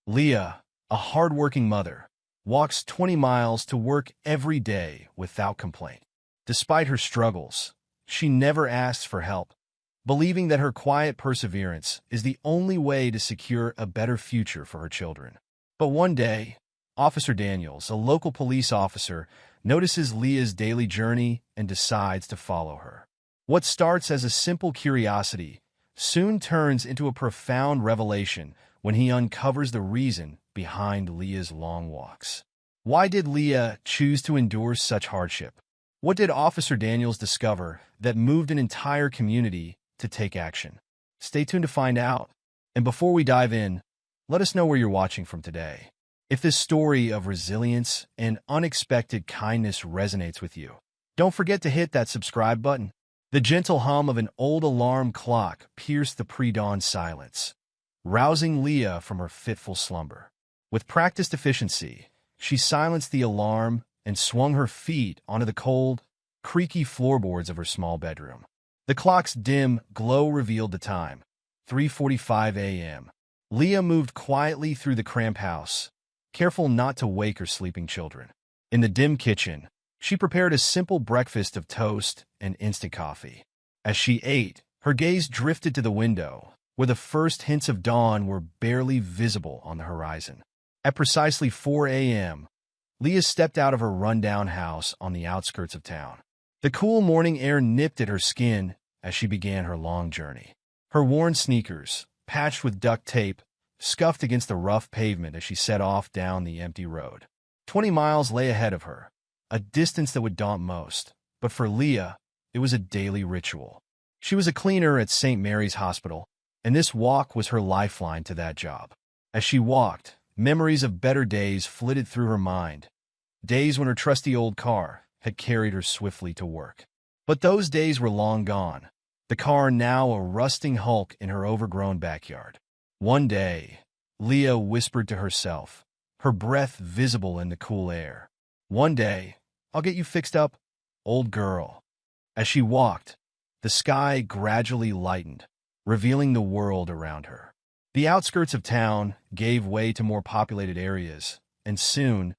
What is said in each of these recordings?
Leah, a hard-working mother, walks 20 miles to work every day without complaint. Despite her struggles, she never asks for help, believing that her quiet perseverance is the only way to secure a better future for her children. But one day, Officer Daniels, a local police officer, notices Leah's daily journey and decides to follow her. What starts as a simple curiosity soon turns into a profound revelation when he uncovers the reason behind Leah's long walks. Why did Leah choose to endure such hardship? What did Officer Daniels discover that moved an entire community to take action? Stay tuned to find out. And before we dive in, let us know where you're watching from today. If this story of resilience and unexpected kindness resonates with you, don't forget to hit that subscribe button. The gentle hum of an old alarm clock pierced the pre-dawn silence, rousing Leah from her fitful slumber. With practiced efficiency, she silenced the alarm and swung her feet onto the cold, creaky floorboards of her small bedroom. The clock's dim glow revealed the time, 3:45 a.m. Leah moved quietly through the cramped house, careful not to wake her sleeping children. In the dim kitchen, she prepared a simple breakfast of toast and instant coffee. As she ate, her gaze drifted to the window, where the first hints of dawn were barely visible on the horizon. At precisely 4 a.m., Leah stepped out of her rundown house on the outskirts of town. The cool morning air nipped at her skin as she began her long journey. Her worn sneakers, patched with duct tape, scuffed against the rough pavement as she set off down the empty road. 20 miles lay ahead of her, a distance that would daunt most. But for Leah, it was a daily ritual. She was a cleaner at St. Mary's Hospital, and this walk was her lifeline to that job. As she walked, memories of better days flitted through her mind, days when her trusty old car had carried her swiftly to work. But those days were long gone, the car now a rusting hulk in her overgrown backyard. One day, Leah whispered to herself, her breath visible in the cool air. "One day, I'll get you fixed up, old girl." As she walked, the sky gradually lightened, revealing the world around her. The outskirts of town gave way to more populated areas, and soon,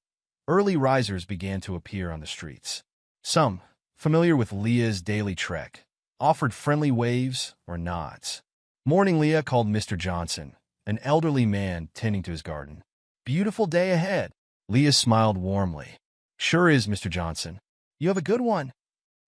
early risers began to appear on the streets. Some, familiar with Leah's daily trek, offered friendly waves or nods. Morning Leah called Mr. Johnson, an elderly man tending to his garden. "Beautiful day ahead." Leah smiled warmly. "Sure is, Mr. Johnson. You have a good one."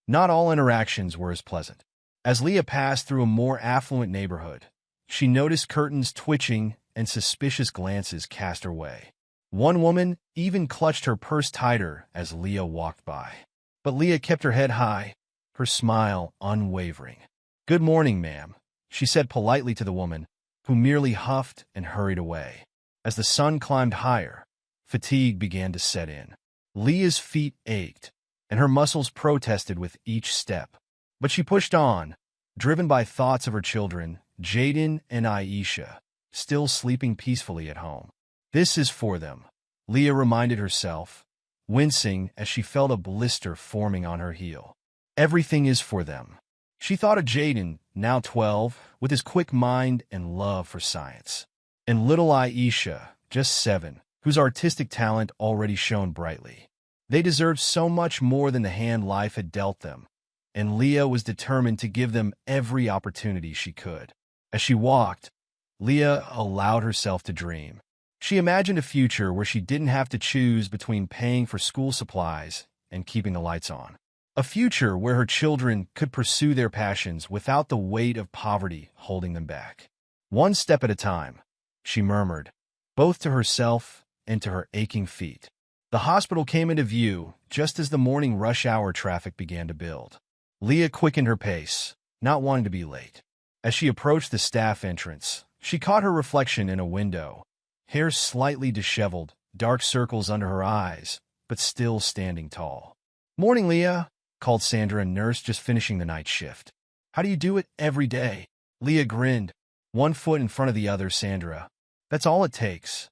Not all interactions were as pleasant. As Leah passed through a more affluent neighborhood, she noticed curtains twitching and suspicious glances cast her way. One woman even clutched her purse tighter as Leah walked by. But Leah kept her head high, her smile unwavering. "Good morning, ma'am," she said politely to the woman, who merely huffed and hurried away. As the sun climbed higher, fatigue began to set in. Leah's feet ached, and her muscles protested with each step. But she pushed on, driven by thoughts of her children, Jaden and Aisha, still sleeping peacefully at home. "This is for them," Leah reminded herself, wincing as she felt a blister forming on her heel. "Everything is for them." She thought of Jaden, now 12, with his quick mind and love for science, and little Aisha, just 7, whose artistic talent already shone brightly. They deserved so much more than the hand life had dealt them, and Leah was determined to give them every opportunity she could. As she walked, Leah allowed herself to dream. She imagined a future where she didn't have to choose between paying for school supplies and keeping the lights on. A future where her children could pursue their passions without the weight of poverty holding them back. "One step at a time," she murmured, both to herself and to her aching feet. The hospital came into view just as the morning rush hour traffic began to build. Leah quickened her pace, not wanting to be late. As she approached the staff entrance, she caught her reflection in a window, hair slightly disheveled, dark circles under her eyes, but still standing tall. "Morning, Leah," called Sandra, a nurse just finishing the night shift. "How do you do it every day?" Leah grinned, one foot in front of the other. "Sandra, that's all it takes."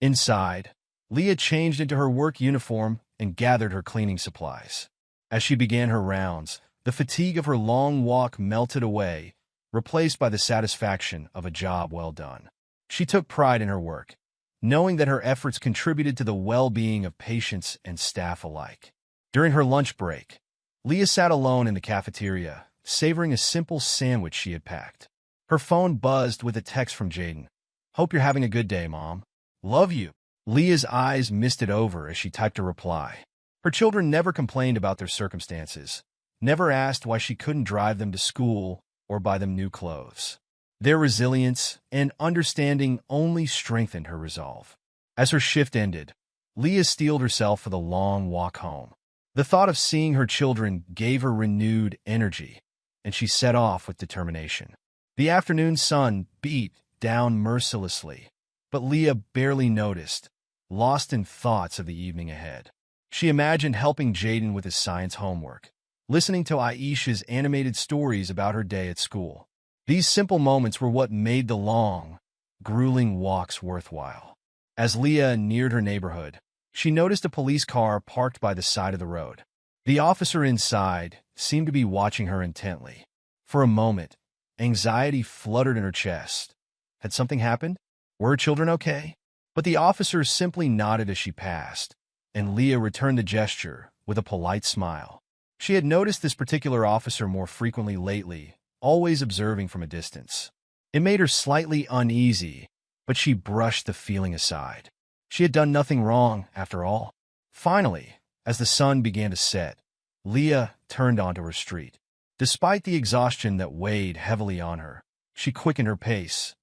Inside, Leah changed into her work uniform and gathered her cleaning supplies. As she began her rounds, the fatigue of her long walk melted away, replaced by the satisfaction of a job well done. She took pride in her work, knowing that her efforts contributed to the well-being of patients and staff alike. During her lunch break, Leah sat alone in the cafeteria, savoring a simple sandwich she had packed. Her phone buzzed with a text from Jaden. "Hope you're having a good day, Mom. Love you." Leah's eyes misted over as she typed a reply. Her children never complained about their circumstances, never asked why she couldn't drive them to school or buy them new clothes. Their resilience and understanding only strengthened her resolve. As her shift ended, Leah steeled herself for the long walk home. The thought of seeing her children gave her renewed energy, and she set off with determination. The afternoon sun beat down mercilessly, but Leah barely noticed, lost in thoughts of the evening ahead. She imagined helping Jaden with his science homework, listening to Aisha's animated stories about her day at school. These simple moments were what made the long, grueling walks worthwhile. As Leah neared her neighborhood, she noticed a police car parked by the side of the road. The officer inside seemed to be watching her intently. For a moment, anxiety fluttered in her chest. Had something happened? Were her children okay? But the officer simply nodded as she passed, and Leah returned the gesture with a polite smile. She had noticed this particular officer more frequently lately, always observing from a distance. It made her slightly uneasy, but she brushed the feeling aside. She had done nothing wrong, after all. Finally, as the sun began to set, Leah turned onto her street. Despite the exhaustion that weighed heavily on her, she quickened her pace,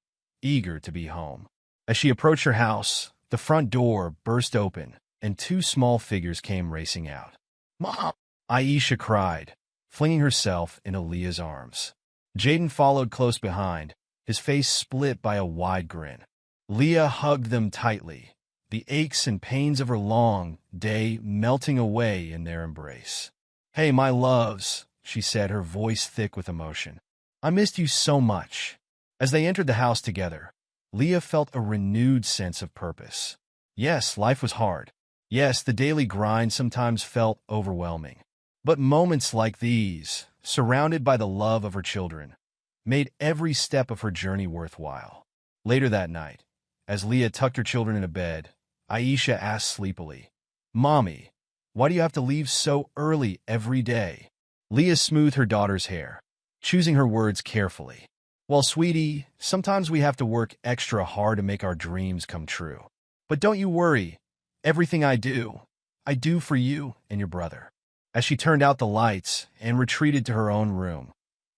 eager to be home. As she approached her house, the front door burst open, and two small figures came racing out. "Mom!" Aisha cried, flinging herself into Leah's arms. Jaden followed close behind, his face split by a wide grin. Leah hugged them tightly, the aches and pains of her long day melting away in their embrace. "Hey, my loves," she said, her voice thick with emotion. "I missed you so much." As they entered the house together, Leah felt a renewed sense of purpose. Yes, life was hard. Yes, the daily grind sometimes felt overwhelming. But moments like these, surrounded by the love of her children, made every step of her journey worthwhile. Later that night, as Leah tucked her children into bed, Aisha asked sleepily, "Mommy, why do you have to leave so early every day?" Leah smoothed her daughter's hair, choosing her words carefully. "Well, sweetie, sometimes we have to work extra hard to make our dreams come true. But don't you worry. Everything I do for you and your brother." As she turned out the lights and retreated to her own room,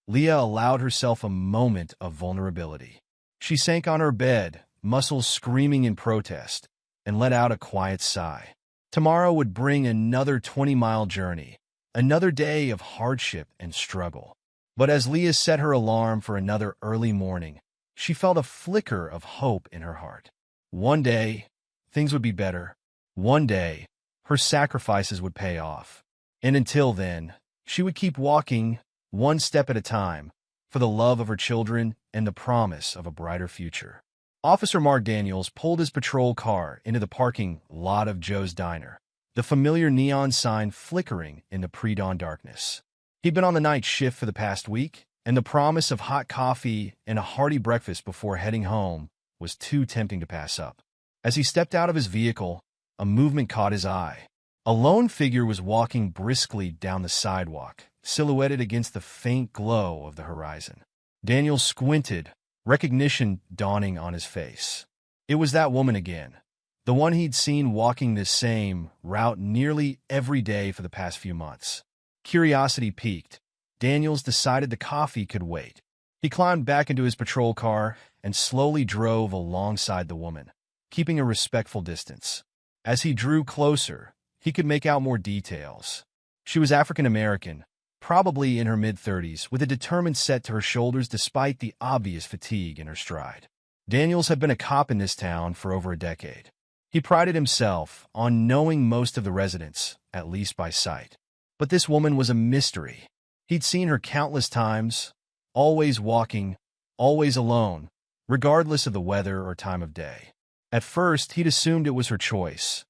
Leah allowed herself a moment of vulnerability. She sank on her bed, muscles screaming in protest, and let out a quiet sigh. Tomorrow would bring another 20-mile journey, another day of hardship and struggle. But as Leah set her alarm for another early morning, she felt a flicker of hope in her heart. One day, things would be better. One day, her sacrifices would pay off. And until then, she would keep walking, one step at a time, for the love of her children and the promise of a brighter future. Officer Mark Daniels pulled his patrol car into the parking lot of Joe's Diner, the familiar neon sign flickering in the pre-dawn darkness. He'd been on the night shift for the past week, and the promise of hot coffee and a hearty breakfast before heading home was too tempting to pass up. As he stepped out of his vehicle, a movement caught his eye. A lone figure was walking briskly down the sidewalk, silhouetted against the faint glow of the horizon. Daniel squinted, recognition dawning on his face. It was that woman again, the one he'd seen walking this same route nearly every day for the past few months. Curiosity piqued. Daniels decided the coffee could wait. He climbed back into his patrol car and slowly drove alongside the woman, keeping a respectful distance. As he drew closer, he could make out more details. She was African American, probably in her mid-30s, with a determined set to her shoulders despite the obvious fatigue in her stride. Daniels had been a cop in this town for over a decade. He prided himself on knowing most of the residents, at least by sight. But this woman was a mystery. He'd seen her countless times, always walking, always alone, regardless of the weather or time of day. At first, he'd assumed it was her choice.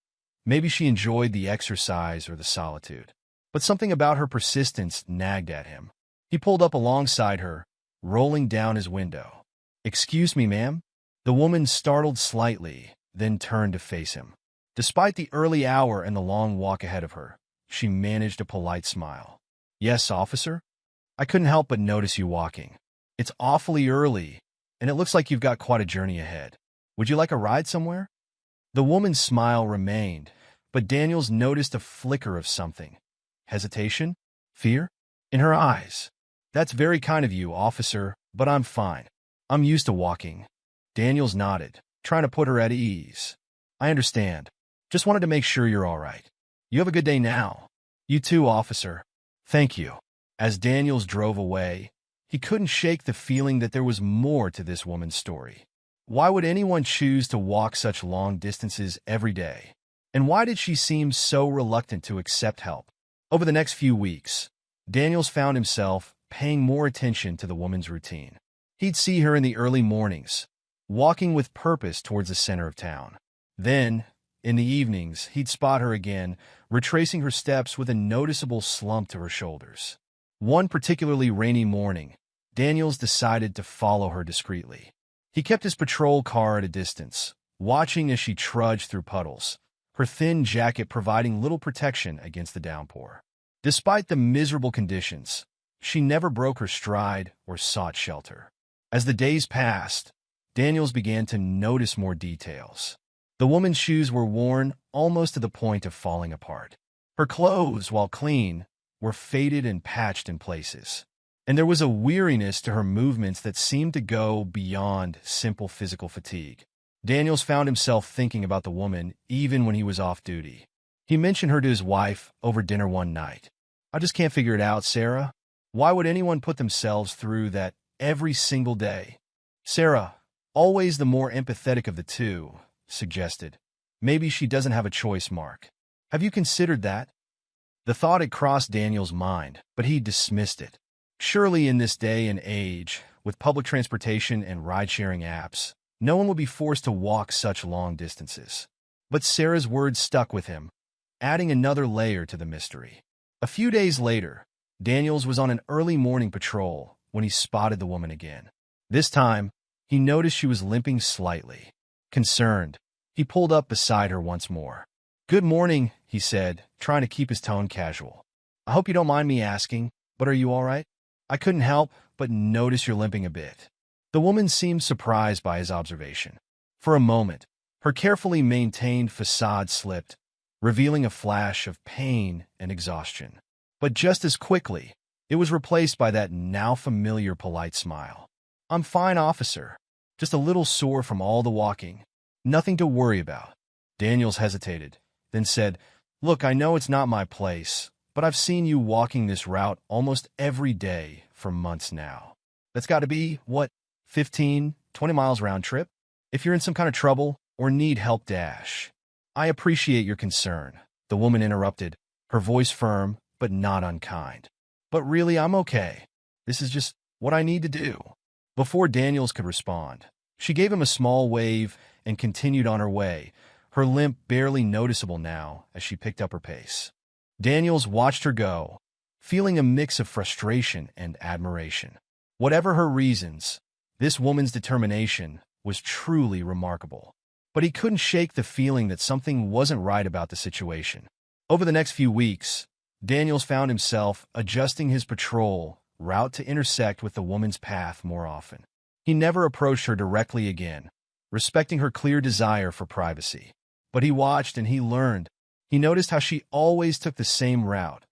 Maybe she enjoyed the exercise or the solitude. But something about her persistence nagged at him. He pulled up alongside her, rolling down his window. "Excuse me, ma'am?" The woman startled slightly, then turned to face him. Despite the early hour and the long walk ahead of her, she managed a polite smile. "Yes, officer? I couldn't help but notice you walking. It's awfully early, and it looks like you've got quite a journey ahead. Would you like a ride somewhere?" The woman's smile remained, but Daniels noticed a flicker of something. Hesitation? Fear? In her eyes. "That's very kind of you, officer, but I'm fine. I'm used to walking." Daniels nodded, trying to put her at ease. "I understand. Just wanted to make sure you're all right. You have a good day now." "You too, officer." "Thank you." As Daniels drove away, he couldn't shake the feeling that there was more to this woman's story. Why would anyone choose to walk such long distances every day? And why did she seem so reluctant to accept help? Over the next few weeks, Daniels found himself paying more attention to the woman's routine. He'd see her in the early mornings, walking with purpose towards the center of town. Then, in the evenings, he'd spot her again, retracing her steps with a noticeable slump to her shoulders. One particularly rainy morning, Daniels decided to follow her discreetly. He kept his patrol car at a distance, watching as she trudged through puddles, her thin jacket providing little protection against the downpour. Despite the miserable conditions, she never broke her stride or sought shelter. As the days passed, Daniels began to notice more details. The woman's shoes were worn almost to the point of falling apart. Her clothes, while clean, were faded and patched in places. And there was a weariness to her movements that seemed to go beyond simple physical fatigue. Daniels found himself thinking about the woman even when he was off duty. He mentioned her to his wife over dinner one night. "I just can't figure it out, Sarah. Why would anyone put themselves through that every single day?" Sarah, always the more empathetic of the two, suggested, "Maybe she doesn't have a choice, Mark. Have you considered that?" The thought had crossed Daniel's mind, but he dismissed it. Surely in this day and age, with public transportation and ride-sharing apps, no one will be forced to walk such long distances. But Sarah's words stuck with him, adding another layer to the mystery. A few days later, Daniels was on an early morning patrol when he spotted the woman again. This time, he noticed she was limping slightly. Concerned, he pulled up beside her once more. "Good morning," he said, trying to keep his tone casual. "I hope you don't mind me asking, but are you all right? I couldn't help but notice you're limping a bit." The woman seemed surprised by his observation. For a moment, her carefully maintained facade slipped, revealing a flash of pain and exhaustion. But just as quickly, it was replaced by that now familiar polite smile. "I'm fine, officer. Just a little sore from all the walking. Nothing to worry about." Daniels hesitated, then said, "Look, I know it's not my place, but I've seen you walking this route almost every day for months now. That's got to be, 15, 20 miles round trip? If you're in some kind of trouble or need help, dash." "I appreciate your concern," the woman interrupted, her voice firm but not unkind. "But really, I'm okay. This is just what I need to do." Before Daniels could respond, she gave him a small wave and continued on her way, her limp barely noticeable now as she picked up her pace. Daniels watched her go, feeling a mix of frustration and admiration. Whatever her reasons, this woman's determination was truly remarkable. But he couldn't shake the feeling that something wasn't right about the situation. Over the next few weeks, Daniels found himself adjusting his patrol route to intersect with the woman's path more often. He never approached her directly again, respecting her clear desire for privacy. But he watched and he learned. He noticed how she always took the same route,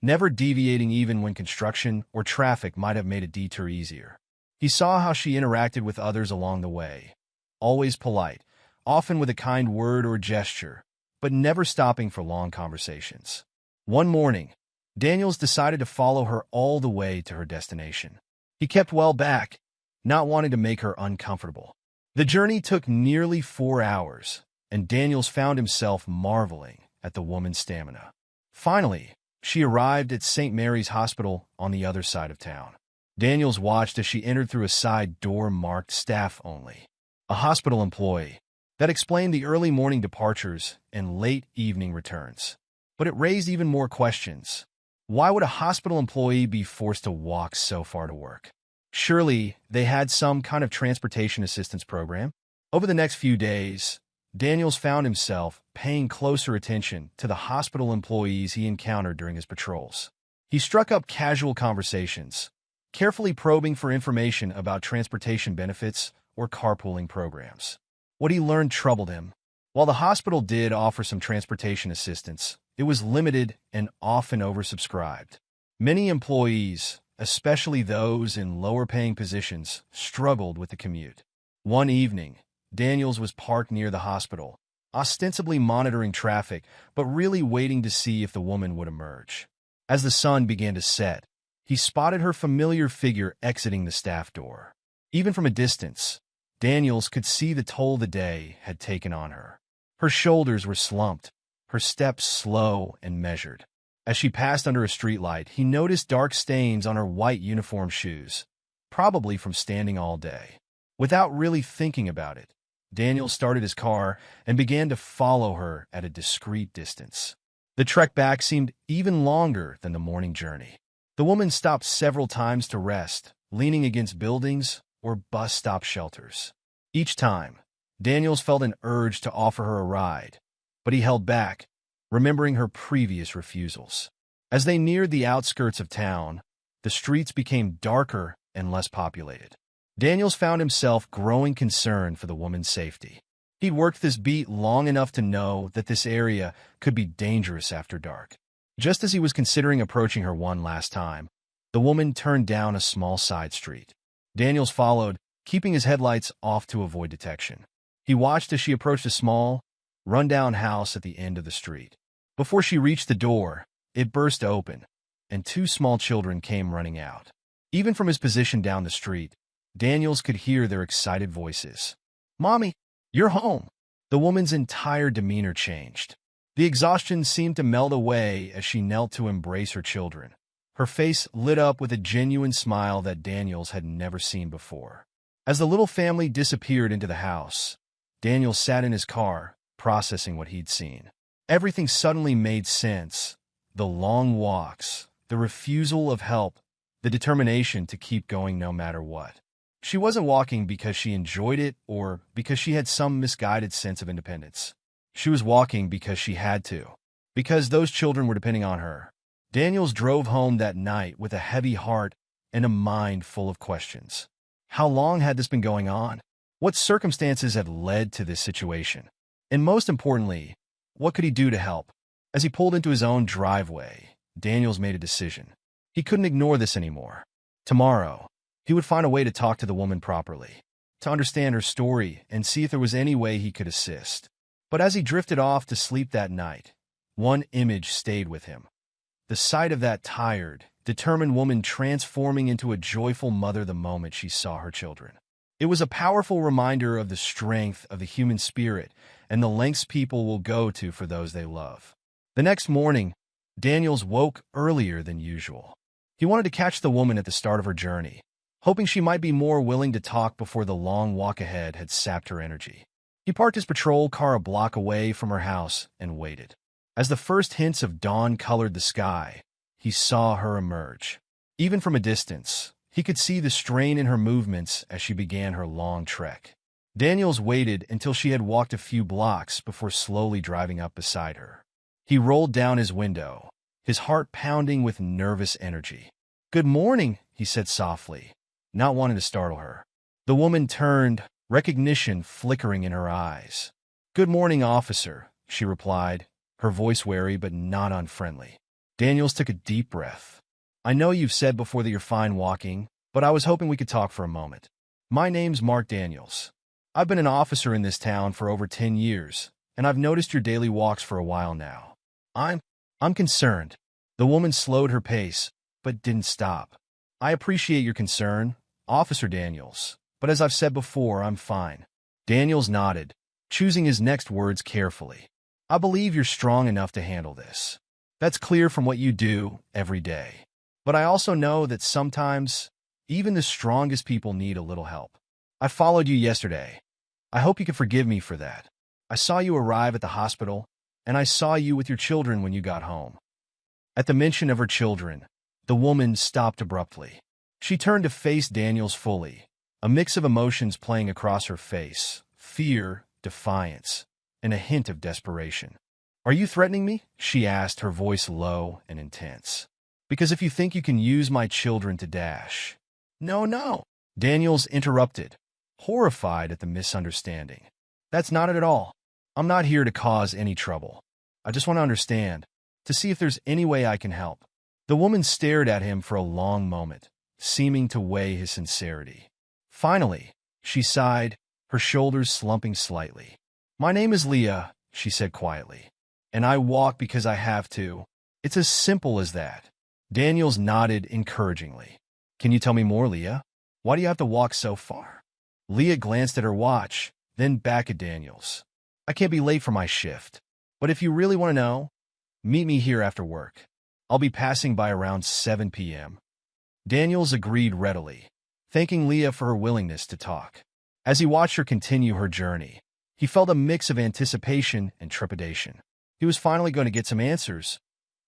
never deviating even when construction or traffic might have made a detour easier. He saw how she interacted with others along the way, always polite, often with a kind word or gesture, but never stopping for long conversations. One morning, Daniels decided to follow her all the way to her destination. He kept well back, not wanting to make her uncomfortable. The journey took nearly 4 hours, and Daniels found himself marveling at the woman's stamina. Finally, she arrived at St. Mary's Hospital on the other side of town. Daniels watched as she entered through a side door marked "Staff Only." A hospital employee. That explained the early morning departures and late evening returns. But it raised even more questions. Why would a hospital employee be forced to walk so far to work? Surely they had some kind of transportation assistance program. Over the next few days, Daniels found himself paying closer attention to the hospital employees he encountered during his patrols. He struck up casual conversations, carefully probing for information about transportation benefits or carpooling programs. What he learned troubled him. While the hospital did offer some transportation assistance, it was limited and often oversubscribed. Many employees, especially those in lower-paying positions, struggled with the commute. One evening, Daniels was parked near the hospital, ostensibly monitoring traffic, but really waiting to see if the woman would emerge. As the sun began to set, he spotted her familiar figure exiting the staff door. Even from a distance, Daniels could see the toll the day had taken on her. Her shoulders were slumped, her steps slow and measured. As she passed under a streetlight, he noticed dark stains on her white uniform shoes, probably from standing all day. Without really thinking about it, Daniel started his car and began to follow her at a discreet distance. The trek back seemed even longer than the morning journey. The woman stopped several times to rest, leaning against buildings or bus stop shelters. Each time, Daniels felt an urge to offer her a ride, but he held back, remembering her previous refusals. As they neared the outskirts of town, the streets became darker and less populated. Daniels found himself growing concerned for the woman's safety. He'd worked this beat long enough to know that this area could be dangerous after dark. Just as he was considering approaching her one last time, the woman turned down a small side street. Daniels followed, keeping his headlights off to avoid detection. He watched as she approached a small, run-down house at the end of the street. Before she reached the door, it burst open, and two small children came running out. Even from his position down the street, Daniels could hear their excited voices. "Mommy, you're home!" The woman's entire demeanor changed. The exhaustion seemed to melt away as she knelt to embrace her children. Her face lit up with a genuine smile that Daniels had never seen before. As the little family disappeared into the house, Daniels sat in his car, processing what he'd seen. Everything suddenly made sense. The long walks, the refusal of help, the determination to keep going no matter what. She wasn't walking because she enjoyed it or because she had some misguided sense of independence. She was walking because she had to, because those children were depending on her. Daniels drove home that night with a heavy heart and a mind full of questions. How long had this been going on? What circumstances had led to this situation? And most importantly, what could he do to help? As he pulled into his own driveway, Daniels made a decision. He couldn't ignore this anymore. Tomorrow, he would find a way to talk to the woman properly, to understand her story and see if there was any way he could assist. But as he drifted off to sleep that night, one image stayed with him. The sight of that tired, determined woman transforming into a joyful mother the moment she saw her children. It was a powerful reminder of the strength of the human spirit and the lengths people will go to for those they love. The next morning, Daniels woke earlier than usual. He wanted to catch the woman at the start of her journey, hoping she might be more willing to talk before the long walk ahead had sapped her energy. He parked his patrol car a block away from her house and waited. As the first hints of dawn colored the sky, he saw her emerge. Even from a distance, he could see the strain in her movements as she began her long trek. Daniels waited until she had walked a few blocks before slowly driving up beside her. He rolled down his window, his heart pounding with nervous energy. "Good morning," he said softly, not wanting to startle her. The woman turned, recognition flickering in her eyes. "Good morning, officer," she replied, her voice wary but not unfriendly. Daniels took a deep breath. "I know you've said before that you're fine walking, but I was hoping we could talk for a moment. My name's Mark Daniels. I've been an officer in this town for over 10 years, and I've noticed your daily walks for a while now. I'm concerned." The woman slowed her pace, but didn't stop. "I appreciate your concern, Officer Daniels, but as I've said before, I'm fine." Daniels nodded, choosing his next words carefully. "I believe you're strong enough to handle this. That's clear from what you do every day. But I also know that sometimes, even the strongest people need a little help. I followed you yesterday. I hope you can forgive me for that. I saw you arrive at the hospital, and I saw you with your children when you got home." At the mention of her children, the woman stopped abruptly. She turned to face Daniels fully, a mix of emotions playing across her face: fear, defiance, and a hint of desperation. "Are you threatening me?" she asked, her voice low and intense. "Because if you think you can use my children to dash—" "No, no," Daniels interrupted, horrified at the misunderstanding. "That's not it at all. I'm not here to cause any trouble. I just want to understand, to see if there's any way I can help." The woman stared at him for a long moment, seeming to weigh his sincerity. Finally, she sighed, her shoulders slumping slightly. "My name is Leah," she said quietly, "and I walk because I have to. It's as simple as that." Daniels nodded encouragingly. "Can you tell me more, Leah? Why do you have to walk so far?" Leah glanced at her watch, then back at Daniels. "I can't be late for my shift. But if you really want to know, meet me here after work. I'll be passing by around 7 p.m. Daniels agreed readily, thanking Leah for her willingness to talk. As he watched her continue her journey, he felt a mix of anticipation and trepidation. He was finally going to get some answers,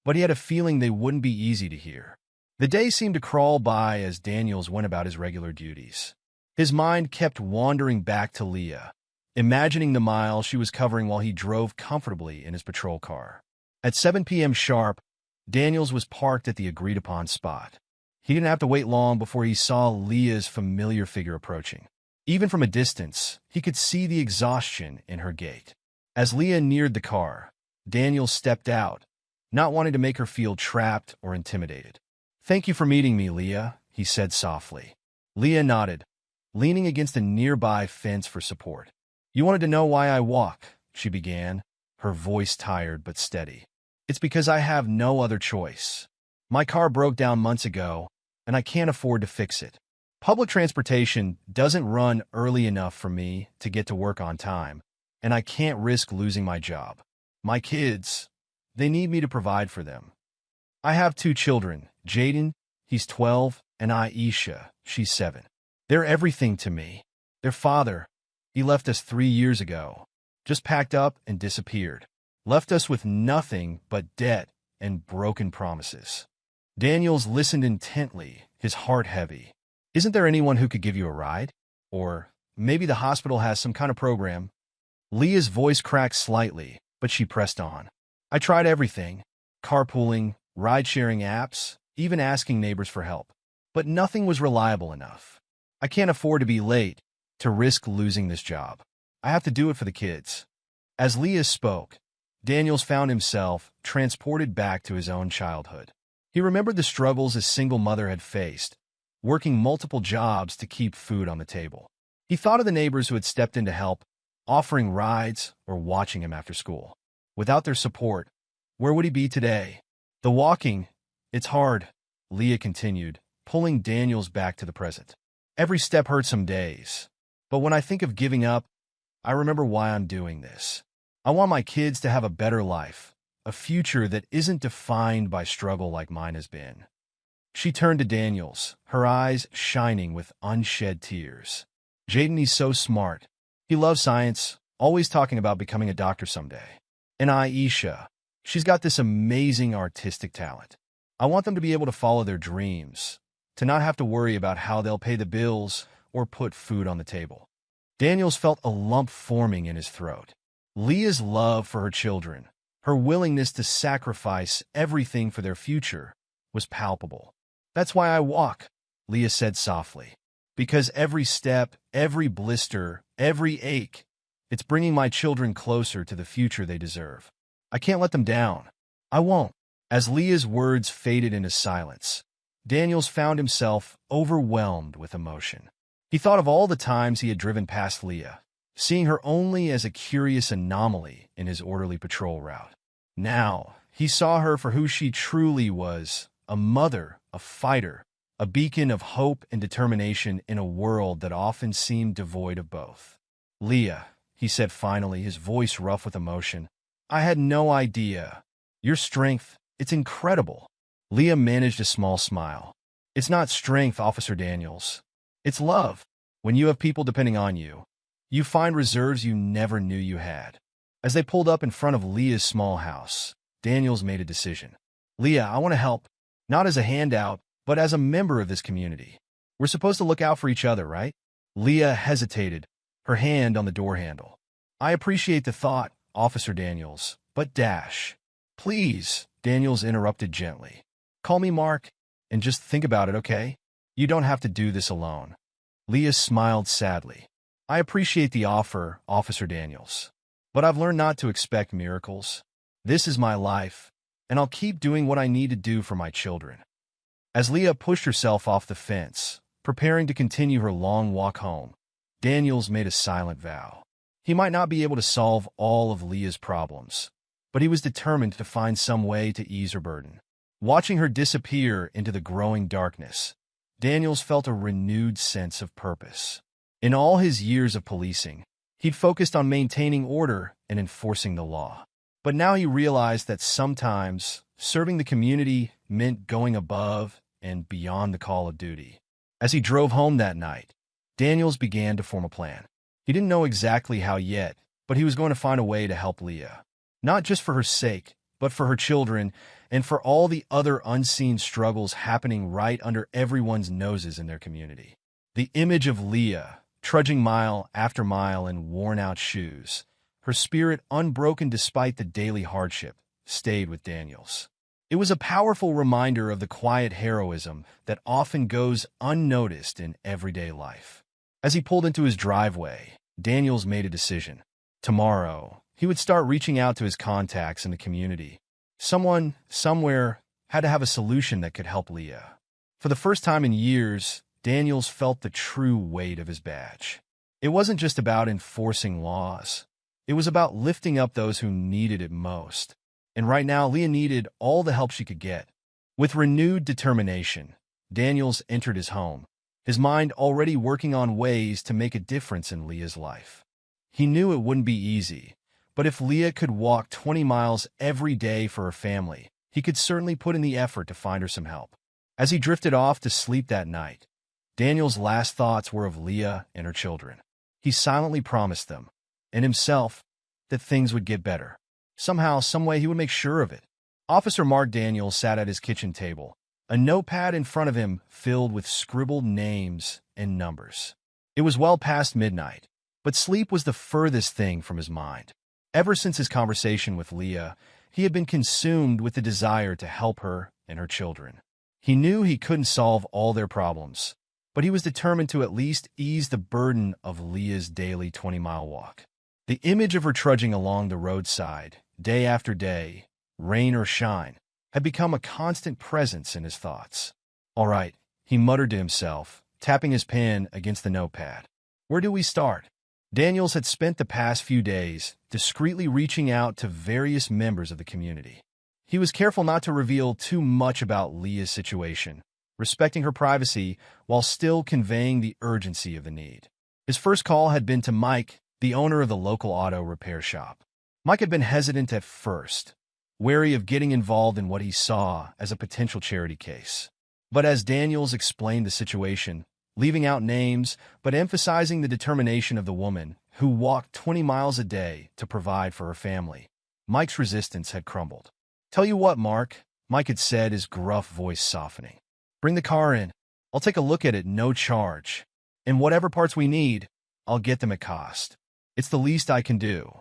but he had a feeling they wouldn't be easy to hear. The day seemed to crawl by as Daniels went about his regular duties. His mind kept wandering back to Leah, imagining the miles she was covering while he drove comfortably in his patrol car. At 7 p.m. sharp, Daniels was parked at the agreed-upon spot. He didn't have to wait long before he saw Leah's familiar figure approaching. Even from a distance, he could see the exhaustion in her gait. As Leah neared the car, Daniels stepped out, not wanting to make her feel trapped or intimidated. "Thank you for meeting me, Leah," he said softly. Leah nodded, leaning against a nearby fence for support. "You wanted to know why I walk," she began, her voice tired but steady. "It's because I have no other choice. My car broke down months ago, and I can't afford to fix it. Public transportation doesn't run early enough for me to get to work on time, and I can't risk losing my job. My kids, they need me to provide for them. I have 2 children, Jaden, he's 12, and Aisha, she's 7. They're everything to me. Their father, he left us 3 years ago, just packed up and disappeared, left us with nothing but debt and broken promises." Daniels listened intently, his heart heavy. "Isn't there anyone who could give you a ride? Or maybe the hospital has some kind of program?" Leah's voice cracked slightly, but she pressed on. "I tried everything, carpooling, ride-sharing apps, even asking neighbors for help. But nothing was reliable enough. I can't afford to be late, to risk losing this job. I have to do it for the kids." As Leah spoke, Daniels found himself transported back to his own childhood. He remembered the struggles a single mother had faced, working multiple jobs to keep food on the table. He thought of the neighbors who had stepped in to help, offering rides or watching him after school. Without their support, where would he be today? "The walking, it's hard," Leah continued, pulling Daniels back to the present. "Every step hurts some days. But when I think of giving up, I remember why I'm doing this. I want my kids to have a better life, a future that isn't defined by struggle like mine has been." She turned to Daniels, her eyes shining with unshed tears. "Jaden, he's so smart. He loves science, always talking about becoming a doctor someday. And Aisha, she's got this amazing artistic talent. I want them to be able to follow their dreams, to not have to worry about how they'll pay the bills or put food on the table." Daniels felt a lump forming in his throat. Leah's love for her children, her willingness to sacrifice everything for their future, was palpable. "That's why I walk," Leah said softly. "Because every step, every blister, every ache, it's bringing my children closer to the future they deserve. I can't let them down. I won't." As Leah's words faded into silence, Daniels found himself overwhelmed with emotion. He thought of all the times he had driven past Leah, seeing her only as a curious anomaly in his orderly patrol route. Now, he saw her for who she truly was, a mother, a fighter, a beacon of hope and determination in a world that often seemed devoid of both. "Leah," he said finally, his voice rough with emotion, "I had no idea. Your strength, it's incredible." Leah managed a small smile. "It's not strength, Officer Daniels. It's love. When you have people depending on you, you find reserves you never knew you had." As they pulled up in front of Leah's small house, Daniels made a decision. "Leah, I want to help, not as a handout, but as a member of this community. We're supposed to look out for each other, right?" Leah hesitated, her hand on the door handle. "I appreciate the thought, Officer Daniels, but Dash. Please, Daniels interrupted gently. Call me Mark, and just think about it, okay? You don't have to do this alone. Leah smiled sadly. I appreciate the offer, Officer Daniels. But I've learned not to expect miracles. This is my life, and I'll keep doing what I need to do for my children. As Leah pushed herself off the fence, preparing to continue her long walk home, Daniels made a silent vow. He might not be able to solve all of Leah's problems, but he was determined to find some way to ease her burden. Watching her disappear into the growing darkness, Daniels felt a renewed sense of purpose. In all his years of policing, he'd focused on maintaining order and enforcing the law. But now he realized that sometimes serving the community meant going above and beyond the call of duty. As he drove home that night, Daniels began to form a plan. He didn't know exactly how yet, but he was going to find a way to help Leah. Not just for her sake, but for her children and for all the other unseen struggles happening right under everyone's noses in their community. The image of Leah, trudging mile after mile in worn-out shoes, her spirit unbroken despite the daily hardship, stayed with Daniels. It was a powerful reminder of the quiet heroism that often goes unnoticed in everyday life. As he pulled into his driveway, Daniels made a decision. Tomorrow, he would start reaching out to his contacts in the community. Someone, somewhere, had to have a solution that could help Leah. For the first time in years, Daniels felt the true weight of his badge. It wasn't just about enforcing laws. It was about lifting up those who needed it most. And right now, Leah needed all the help she could get. With renewed determination, Daniels entered his home, his mind already working on ways to make a difference in Leah's life. He knew it wouldn't be easy, but if Leah could walk 20 miles every day for her family, he could certainly put in the effort to find her some help. As he drifted off to sleep that night, Daniel's last thoughts were of Leah and her children. He silently promised them, and himself, that things would get better. Somehow, someway, he would make sure of it. Officer Mark Daniels sat at his kitchen table, a notepad in front of him filled with scribbled names and numbers. It was well past midnight, but sleep was the furthest thing from his mind. Ever since his conversation with Leah, he had been consumed with the desire to help her and her children. He knew he couldn't solve all their problems, but he was determined to at least ease the burden of Leah's daily 20-mile walk. The image of her trudging along the roadside, day after day, rain or shine, had become a constant presence in his thoughts. All right, he muttered to himself, tapping his pen against the notepad. Where do we start? Daniels had spent the past few days discreetly reaching out to various members of the community. He was careful not to reveal too much about Leah's situation, respecting her privacy while still conveying the urgency of the need. His first call had been to Mike, the owner of the local auto repair shop. Mike had been hesitant at first, wary of getting involved in what he saw as a potential charity case. But as Daniels explained the situation, leaving out names but emphasizing the determination of the woman who walked 20 miles a day to provide for her family, Mike's resistance had crumbled. Tell you what, Mark, Mike had said, his gruff voice softening. Bring the car in. I'll take a look at it, no charge. And whatever parts we need, I'll get them at cost. It's the least I can do.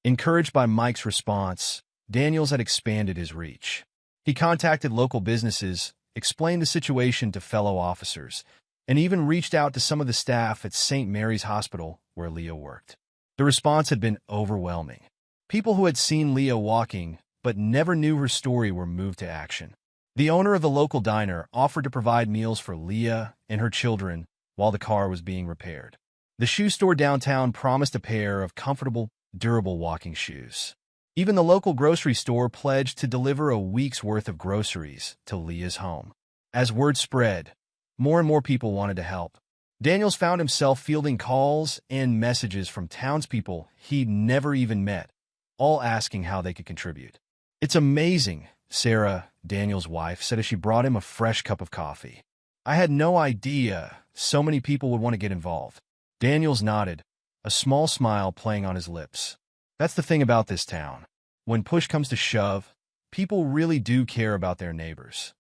Encouraged by Mike's response, Daniels had expanded his reach. He contacted local businesses, explained the situation to fellow officers, and even reached out to some of the staff at St. Mary's Hospital where Leah worked. The response had been overwhelming. People who had seen Leah walking but never knew her story were moved to action. The owner of the local diner offered to provide meals for Leah and her children while the car was being repaired. The shoe store downtown promised a pair of comfortable, durable walking shoes. Even the local grocery store pledged to deliver a week's worth of groceries to Leah's home. As word spread, more and more people wanted to help. Daniels found himself fielding calls and messages from townspeople he'd never even met, all asking how they could contribute. It's amazing, Sarah, Daniels' wife, said as she brought him a fresh cup of coffee. I had no idea so many people would want to get involved. Daniels nodded, a small smile playing on his lips. That's the thing about this town. When push comes to shove, people really do care about their neighbors.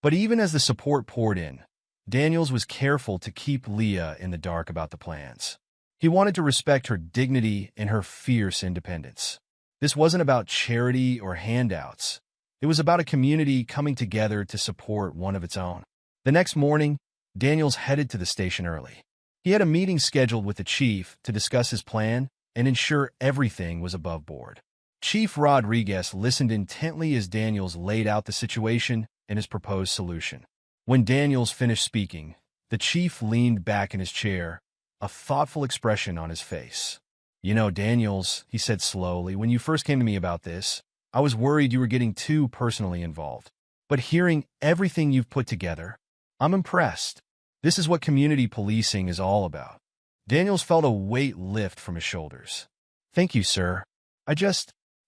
But even as the support poured in, Daniels was careful to keep Leah in the dark about the plans. He wanted to respect her dignity and her fierce independence. This wasn't about charity or handouts. It was about a community coming together to support one of its own. The next morning, Daniels headed to the station early. He had a meeting scheduled with the chief to discuss his plan and ensure everything was above board. Chief Rodriguez listened intently as Daniels laid out the situation and his proposed solution. When Daniels finished speaking, the chief leaned back in his chair, a thoughtful expression on his face. "You know, Daniels," he said slowly, "when you first came to me about this, I was worried you were getting too personally involved. But hearing everything you've put together, I'm impressed. This is what community policing is all about." Daniels felt a weight lift from his shoulders. "Thank you, sir.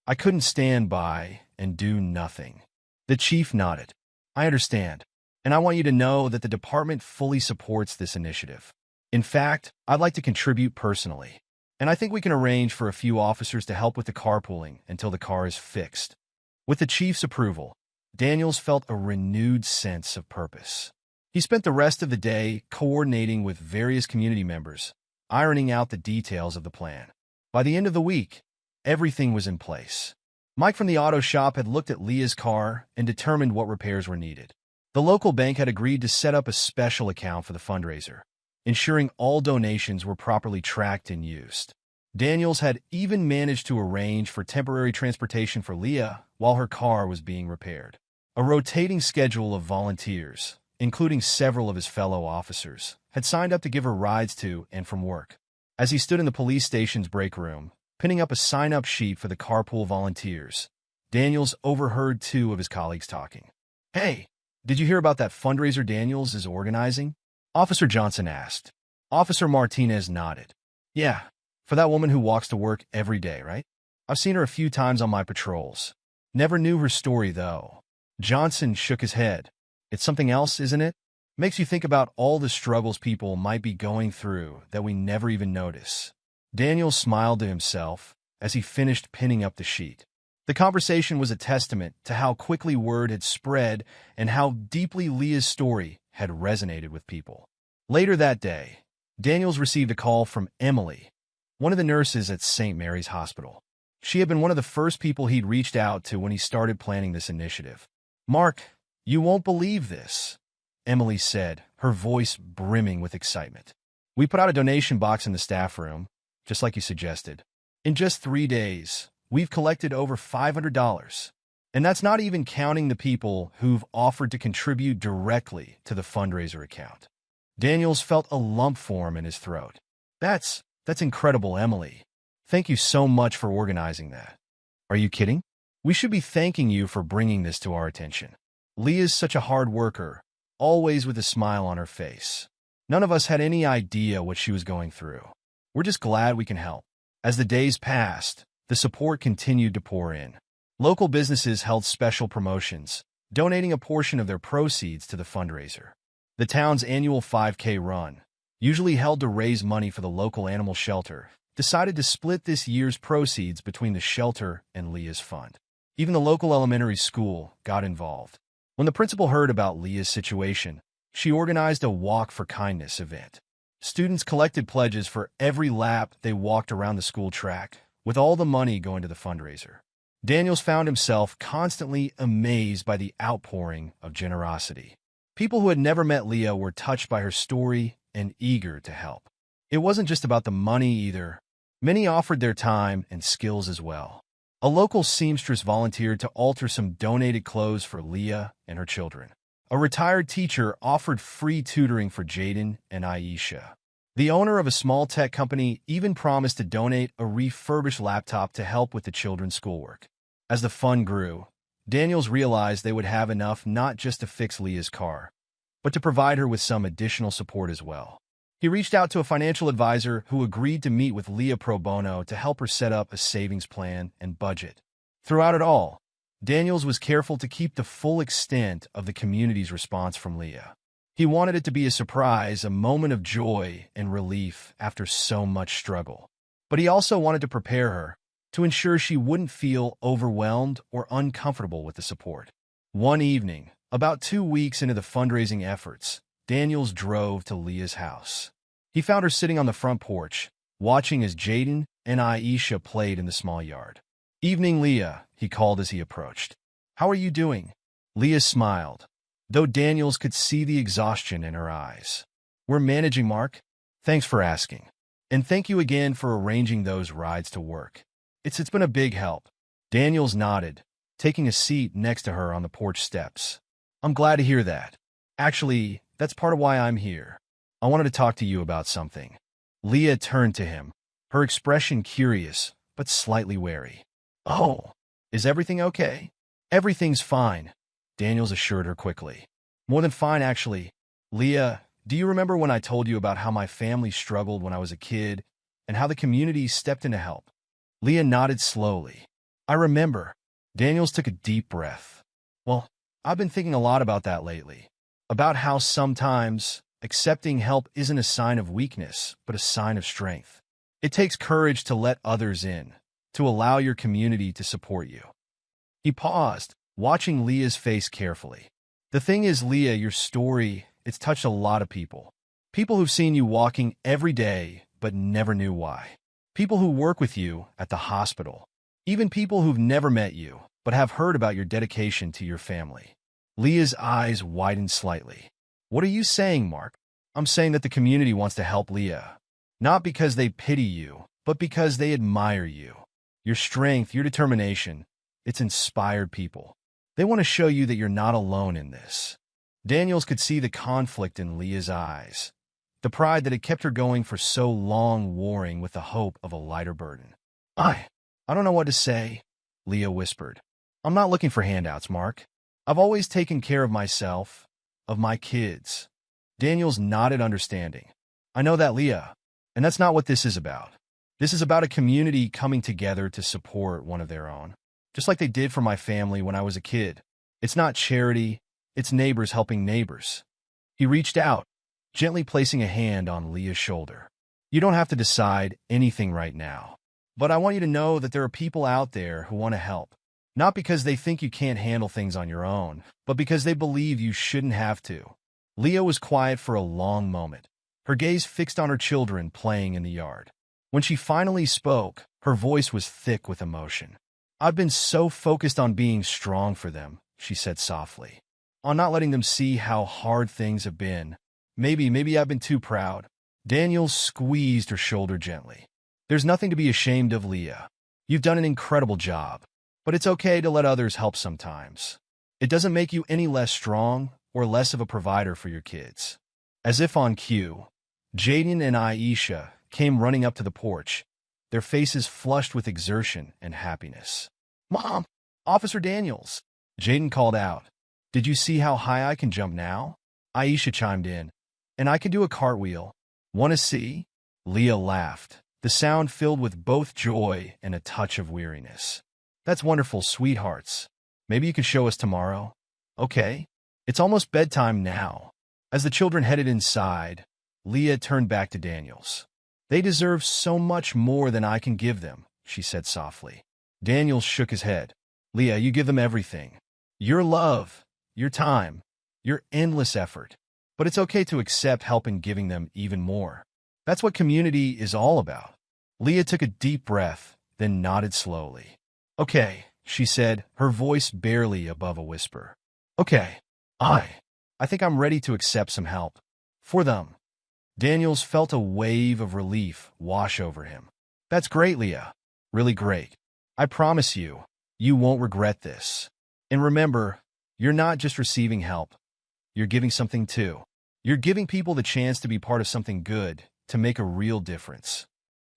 I couldn't stand by and do nothing." The chief nodded. "I understand, and I want you to know that the department fully supports this initiative. In fact, I'd like to contribute personally, and I think we can arrange for a few officers to help with the carpooling until the car is fixed." With the chief's approval, Daniels felt a renewed sense of purpose. He spent the rest of the day coordinating with various community members, ironing out the details of the plan. By the end of the week, everything was in place. Mike from the auto shop had looked at Leah's car and determined what repairs were needed. The local bank had agreed to set up a special account for the fundraiser, ensuring all donations were properly tracked and used. Daniels had even managed to arrange for temporary transportation for Leah while her car was being repaired. A rotating schedule of volunteers, including several of his fellow officers, had signed up to give her rides to and from work. As he stood in the police station's break room, pinning up a sign-up sheet for the carpool volunteers, Daniels overheard two of his colleagues talking. "Hey, did you hear about that fundraiser Daniels is organizing?" Officer Johnson asked. Officer Martinez nodded. "Yeah, for that woman who walks to work every day, right? I've seen her a few times on my patrols. Never knew her story, though." Johnson shook his head. "It's something else, isn't it? Makes you think about all the struggles people might be going through that we never even notice." Daniels smiled to himself as he finished pinning up the sheet. The conversation was a testament to how quickly word had spread and how deeply Leah's story had resonated with people. Later that day, Daniels received a call from Emily, one of the nurses at St. Mary's Hospital. She had been one of the first people he'd reached out to when he started planning this initiative. "Mark, you won't believe this," Emily said, her voice brimming with excitement. "We put out a donation box in the staff room, just like you suggested. In just 3 days, we've collected over $500. And that's not even counting the people who've offered to contribute directly to the fundraiser account." Daniels felt a lump form in his throat. That's incredible, Emily. Thank you so much for organizing that." "Are you kidding? We should be thanking you for bringing this to our attention. Leah's such a hard worker, always with a smile on her face. None of us had any idea what she was going through. We're just glad we can help." As the days passed, the support continued to pour in. Local businesses held special promotions, donating a portion of their proceeds to the fundraiser. The town's annual 5K run, usually held to raise money for the local animal shelter, decided to split this year's proceeds between the shelter and Leah's fund. Even the local elementary school got involved. When the principal heard about Leah's situation, she organized a Walk for Kindness event. Students collected pledges for every lap they walked around the school track, with all the money going to the fundraiser. Daniels found himself constantly amazed by the outpouring of generosity. People who had never met Leah were touched by her story and eager to help. It wasn't just about the money either. Many offered their time and skills as well. A local seamstress volunteered to alter some donated clothes for Leah and her children. A retired teacher offered free tutoring for Jaden and Aisha. The owner of a small tech company even promised to donate a refurbished laptop to help with the children's schoolwork. As the fund grew, Daniels realized they would have enough not just to fix Leah's car, but to provide her with some additional support as well. He reached out to a financial advisor who agreed to meet with Leah pro bono to help her set up a savings plan and budget. Throughout it all, Daniels was careful to keep the full extent of the community's response from Leah. He wanted it to be a surprise, a moment of joy and relief after so much struggle. But he also wanted to prepare her, to ensure she wouldn't feel overwhelmed or uncomfortable with the support. One evening, about 2 weeks into the fundraising efforts, Daniels drove to Leah's house. He found her sitting on the front porch, watching as Jaden and Aisha played in the small yard. "Evening, Leah," he called as he approached. "How are you doing?" Leah smiled, though Daniels could see the exhaustion in her eyes. "We're managing, Mark. Thanks for asking. And thank you again for arranging those rides to work. It's been a big help." Daniels nodded, taking a seat next to her on the porch steps. "I'm glad to hear that. Actually, that's part of why I'm here. I wanted to talk to you about something." Leah turned to him, her expression curious, but slightly wary. "Oh, is everything okay?" "Everything's fine," Daniels assured her quickly. "More than fine, actually. Leah, do you remember when I told you about how my family struggled when I was a kid and how the community stepped in to help?" Leah nodded slowly. "I remember." Daniels took a deep breath. "Well, I've been thinking a lot about that lately. About how sometimes accepting help isn't a sign of weakness, but a sign of strength. It takes courage to let others in, to allow your community to support you." He paused, watching Leah's face carefully. "The thing is, Leah, your story, it's touched a lot of people. People who've seen you walking every day, but never knew why. People who work with you at the hospital. Even people who've never met you, but have heard about your dedication to your family." Leah's eyes widened slightly. "What are you saying, Mark?" "I'm saying that the community wants to help Leah. Not because they pity you, but because they admire you. Your strength, your determination, it's inspired people. They want to show you that you're not alone in this." Daniels could see the conflict in Leah's eyes, the pride that had kept her going for so long warring with the hope of a lighter burden. I don't know what to say," Leah whispered. "I'm not looking for handouts, Mark. I've always taken care of myself, of my kids." Daniels nodded understanding. "I know that, Leah, and that's not what this is about. This is about a community coming together to support one of their own, just like they did for my family when I was a kid. It's not charity, it's neighbors helping neighbors." He reached out, gently placing a hand on Leah's shoulder. "You don't have to decide anything right now, but I want you to know that there are people out there who want to help. Not because they think you can't handle things on your own, but because they believe you shouldn't have to." Leah was quiet for a long moment, her gaze fixed on her children playing in the yard. When she finally spoke, her voice was thick with emotion. "I've been so focused on being strong for them," she said softly. "On not letting them see how hard things have been. Maybe I've been too proud." Daniels squeezed her shoulder gently. "There's nothing to be ashamed of, Leah. You've done an incredible job. But it's okay to let others help sometimes. It doesn't make you any less strong or less of a provider for your kids." As if on cue, Jaden and Aisha came running up to the porch, their faces flushed with exertion and happiness. "Mom, Officer Daniels," Jaden called out. "Did you see how high I can jump now?" Aisha chimed in. "And I can do a cartwheel. Want to see?" Leah laughed, the sound filled with both joy and a touch of weariness. "That's wonderful, sweethearts. Maybe you can show us tomorrow?" "Okay." It's almost bedtime now. As the children headed inside, Leah turned back to Daniels. "They deserve so much more than I can give them," she said softly. Daniels shook his head. "Leah, you give them everything. Your love, your time, your endless effort. But it's okay to accept help in giving them even more. That's what community is all about." Leah took a deep breath, then nodded slowly. "Okay," she said, her voice barely above a whisper. "Okay, I think I'm ready to accept some help. For them." Daniels felt a wave of relief wash over him. "That's great, Leah. Really great. I promise you, you won't regret this. And remember, you're not just receiving help. You're giving something too. You're giving people the chance to be part of something good, to make a real difference."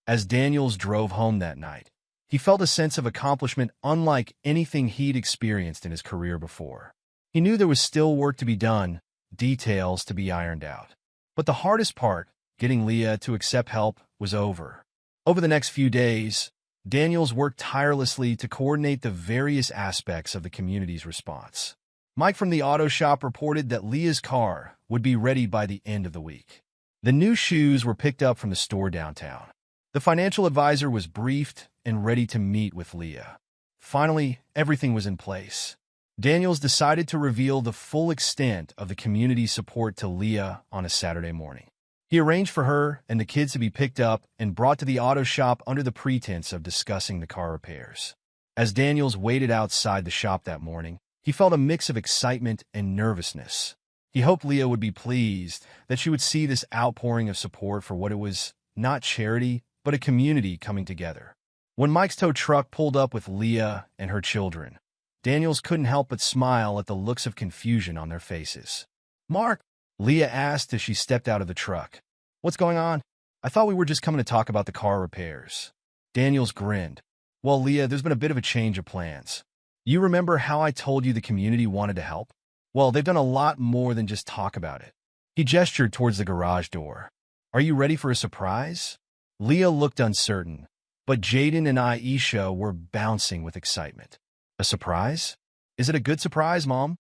As Daniels drove home that night, he felt a sense of accomplishment unlike anything he'd experienced in his career before. He knew there was still work to be done, details to be ironed out. But the hardest part, getting Leah to accept help, was over. Over the next few days, Daniels worked tirelessly to coordinate the various aspects of the community's response. Mike from the auto shop reported that Leah's car would be ready by the end of the week. The new shoes were picked up from the store downtown. The financial advisor was briefed and ready to meet with Leah. Finally, everything was in place. Daniels decided to reveal the full extent of the community's support to Leah on a Saturday morning. He arranged for her and the kids to be picked up and brought to the auto shop under the pretense of discussing the car repairs. As Daniels waited outside the shop that morning, he felt a mix of excitement and nervousness. He hoped Leah would be pleased, that she would see this outpouring of support for what it was, not charity, but a community coming together. When Mike's tow truck pulled up with Leah and her children, Daniels couldn't help but smile at the looks of confusion on their faces. "Mark," Leah asked as she stepped out of the truck. "What's going on? I thought we were just coming to talk about the car repairs." Daniels grinned. "Well, Leah, there's been a bit of a change of plans. You remember how I told you the community wanted to help? Well, they've done a lot more than just talk about it." He gestured towards the garage door. "Are you ready for a surprise?" Leah looked uncertain, but Jaden and Aisha were bouncing with excitement. "A surprise? Is it a good surprise, Mom?"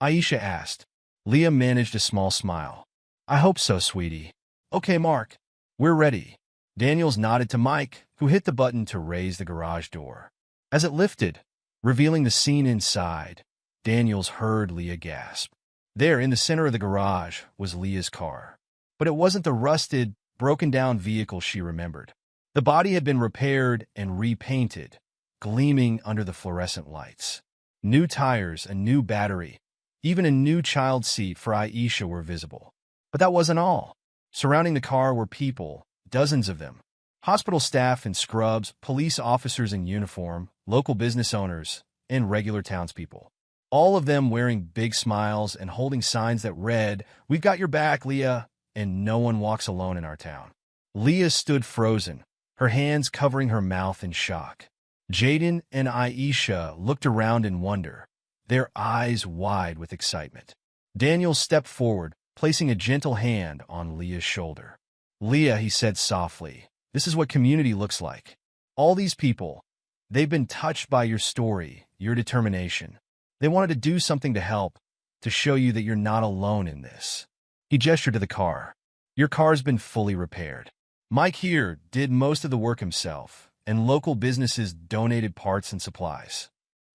Aisha asked. Leah managed a small smile. "I hope so, sweetie." "Okay, Mark. We're ready." Daniels nodded to Mike, who hit the button to raise the garage door. As it lifted, revealing the scene inside, Daniels heard Leah gasp. There, in the center of the garage, was Leah's car. But it wasn't the rusted, broken-down vehicle she remembered. The body had been repaired and repainted, gleaming under the fluorescent lights. New tires, a new battery, even a new child seat for Aisha were visible. But that wasn't all. Surrounding the car were people, dozens of them. Hospital staff in scrubs, police officers in uniform, local business owners, and regular townspeople. All of them wearing big smiles and holding signs that read, "We've got your back, Leah," and "No one walks alone in our town." Leah stood frozen, her hands covering her mouth in shock. Jaden and Aisha looked around in wonder, their eyes wide with excitement. Daniel stepped forward, placing a gentle hand on Leah's shoulder. "Leah," he said softly, "this is what community looks like. All these people, they've been touched by your story, your determination. They wanted to do something to help, to show you that you're not alone in this." He gestured to the car. "Your car's been fully repaired. Mike here did most of the work himself, and local businesses donated parts and supplies."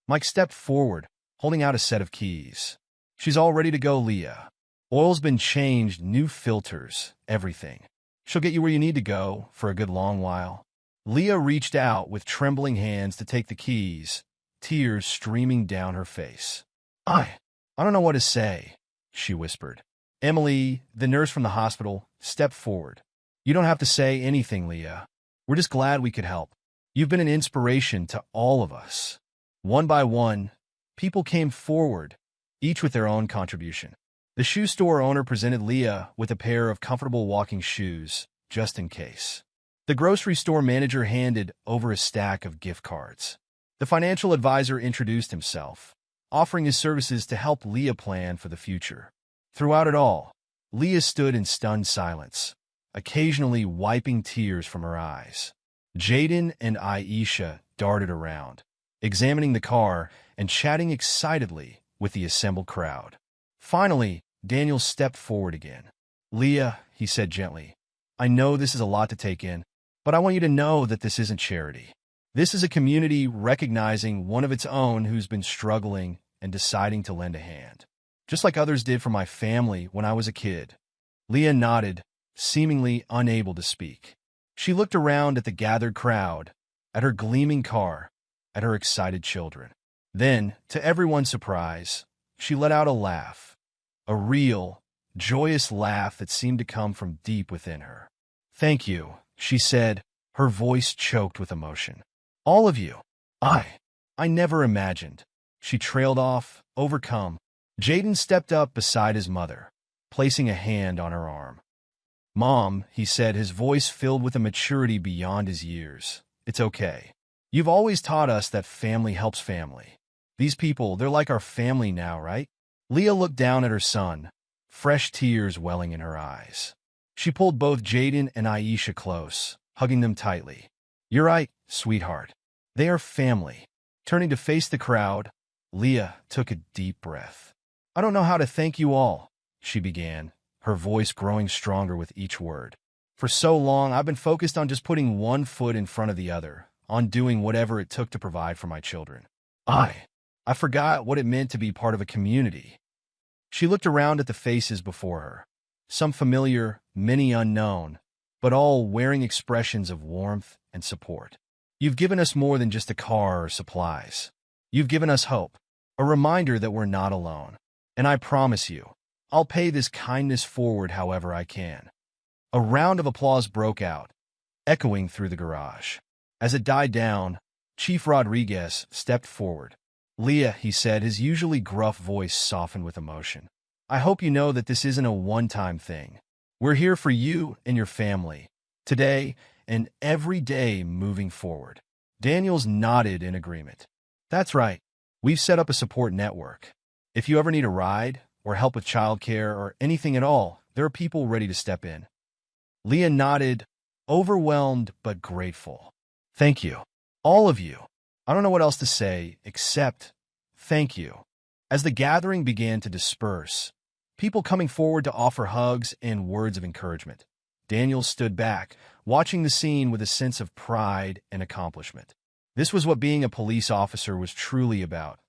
Mike stepped forward, holding out a set of keys. "She's all ready to go, Leah. Oil's been changed, new filters, everything. She'll get you where you need to go for a good long while." Leah reached out with trembling hands to take the keys, tears streaming down her face. I don't know what to say," she whispered. Emily, the nurse from the hospital, stepped forward. "You don't have to say anything, Leah. We're just glad we could help. You've been an inspiration to all of us." One by one, people came forward, each with their own contribution. The shoe store owner presented Leah with a pair of comfortable walking shoes, just in case. The grocery store manager handed over a stack of gift cards. The financial advisor introduced himself, offering his services to help Leah plan for the future. Throughout it all, Leah stood in stunned silence, occasionally wiping tears from her eyes. Jaden and Aisha darted around, examining the car and chatting excitedly with the assembled crowd. Finally, Daniel stepped forward again. "Leah," he said gently, "I know this is a lot to take in, but I want you to know that this isn't charity. This is a community recognizing one of its own who's been struggling and deciding to lend a hand. Just like others did for my family when I was a kid." Leah nodded, seemingly unable to speak. She looked around at the gathered crowd, at her gleaming car, at her excited children. Then, to everyone's surprise, she let out a laugh, a real, joyous laugh that seemed to come from deep within her. "Thank you," she said, her voice choked with emotion. "All of you. I never imagined." She trailed off, overcome. Jaden stepped up beside his mother, placing a hand on her arm. "Mom," he said, his voice filled with a maturity beyond his years, "it's okay. You've always taught us that family helps family. These people, they're like our family now, right?" Leah looked down at her son, fresh tears welling in her eyes. She pulled both Jaden and Aisha close, hugging them tightly. "You're right, sweetheart. They are family." Turning to face the crowd, Leah took a deep breath. "I don't know how to thank you all," she began, her voice growing stronger with each word. "For so long, I've been focused on just putting one foot in front of the other, on doing whatever it took to provide for my children. I forgot what it meant to be part of a community." She looked around at the faces before her, some familiar, many unknown, but all wearing expressions of warmth and support. You've given us more than just a car or supplies. You've given us hope, a reminder that we're not alone. And I promise you, I'll pay this kindness forward however I can." A round of applause broke out, echoing through the garage. As it died down, Chief Rodriguez stepped forward. "Leah," he said, his usually gruff voice softened with emotion, "I hope you know that this isn't a one-time thing. We're here for you and your family, today and every day moving forward." Daniels nodded in agreement. "That's right. We've set up a support network. If you ever need a ride, or help with childcare, or anything at all, there are people ready to step in." Leah nodded, overwhelmed but grateful. "Thank you. All of you. I don't know what else to say except thank you." As the gathering began to disperse, people coming forward to offer hugs and words of encouragement, Daniels stood back, watching the scene with a sense of pride and accomplishment. This was what being a police officer was truly about.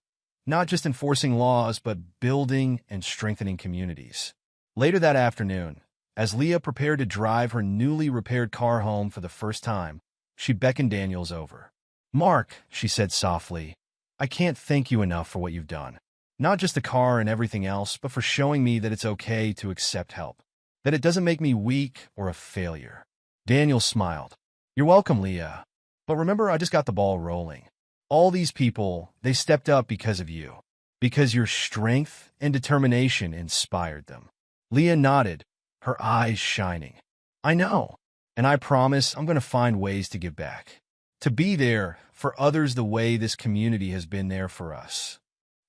Not just enforcing laws, but building and strengthening communities. Later that afternoon, as Leah prepared to drive her newly repaired car home for the first time, she beckoned Daniels over. "Mark," she said softly, "I can't thank you enough for what you've done. Not just the car and everything else, but for showing me that it's okay to accept help. That it doesn't make me weak or a failure." Daniels smiled. "You're welcome, Leah. But remember, I just got the ball rolling. All these people, they stepped up because of you. Because your strength and determination inspired them." Leah nodded, her eyes shining. "I know. And I promise I'm going to find ways to give back. To be there for others the way this community has been there for us."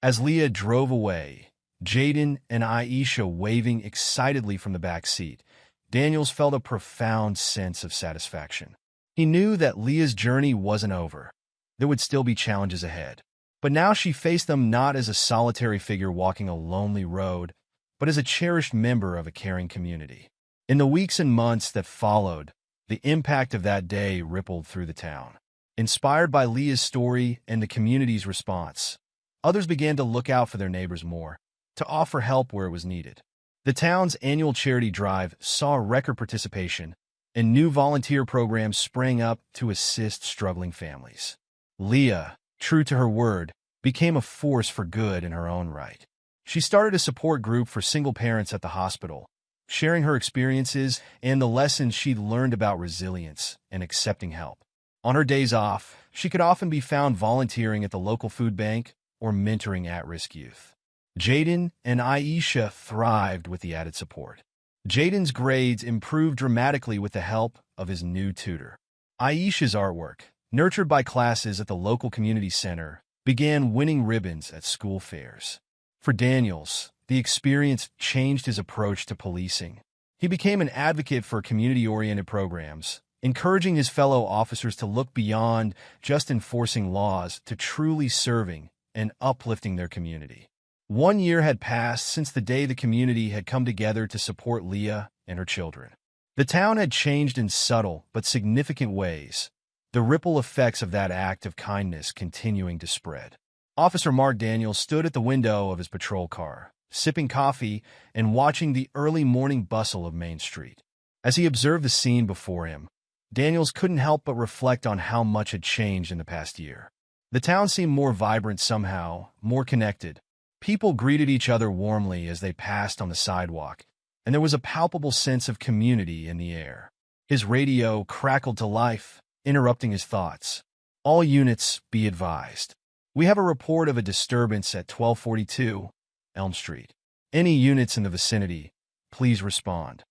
As Leah drove away, Jaden and Aisha waving excitedly from the back seat, Daniels felt a profound sense of satisfaction. He knew that Leah's journey wasn't over. There would still be challenges ahead. But now she faced them not as a solitary figure walking a lonely road, but as a cherished member of a caring community. In the weeks and months that followed, the impact of that day rippled through the town. Inspired by Leah's story and the community's response, others began to look out for their neighbors more, to offer help where it was needed. The town's annual charity drive saw record participation, and new volunteer programs sprang up to assist struggling families. Leah, true to her word, became a force for good in her own right. She started a support group for single parents at the hospital, sharing her experiences and the lessons she'd learned about resilience and accepting help. On her days off, she could often be found volunteering at the local food bank or mentoring at-risk youth. Jaden and Aisha thrived with the added support. Jaden's grades improved dramatically with the help of his new tutor. Aisha's artwork, nurtured by classes at the local community center, began winning ribbons at school fairs. For Daniels, the experience changed his approach to policing. He became an advocate for community-oriented programs, encouraging his fellow officers to look beyond just enforcing laws to truly serving and uplifting their community. 1 year had passed since the day the community had come together to support Leah and her children. The town had changed in subtle but significant ways, the ripple effects of that act of kindness continuing to spread. Officer Mark Daniels stood at the window of his patrol car, sipping coffee and watching the early morning bustle of Main Street. As he observed the scene before him, Daniels couldn't help but reflect on how much had changed in the past year. The town seemed more vibrant somehow, more connected. People greeted each other warmly as they passed on the sidewalk, and there was a palpable sense of community in the air. His radio crackled to life, interrupting his thoughts. "All units, be advised. We have a report of a disturbance at 1242 Elm Street. Any units in the vicinity, please respond."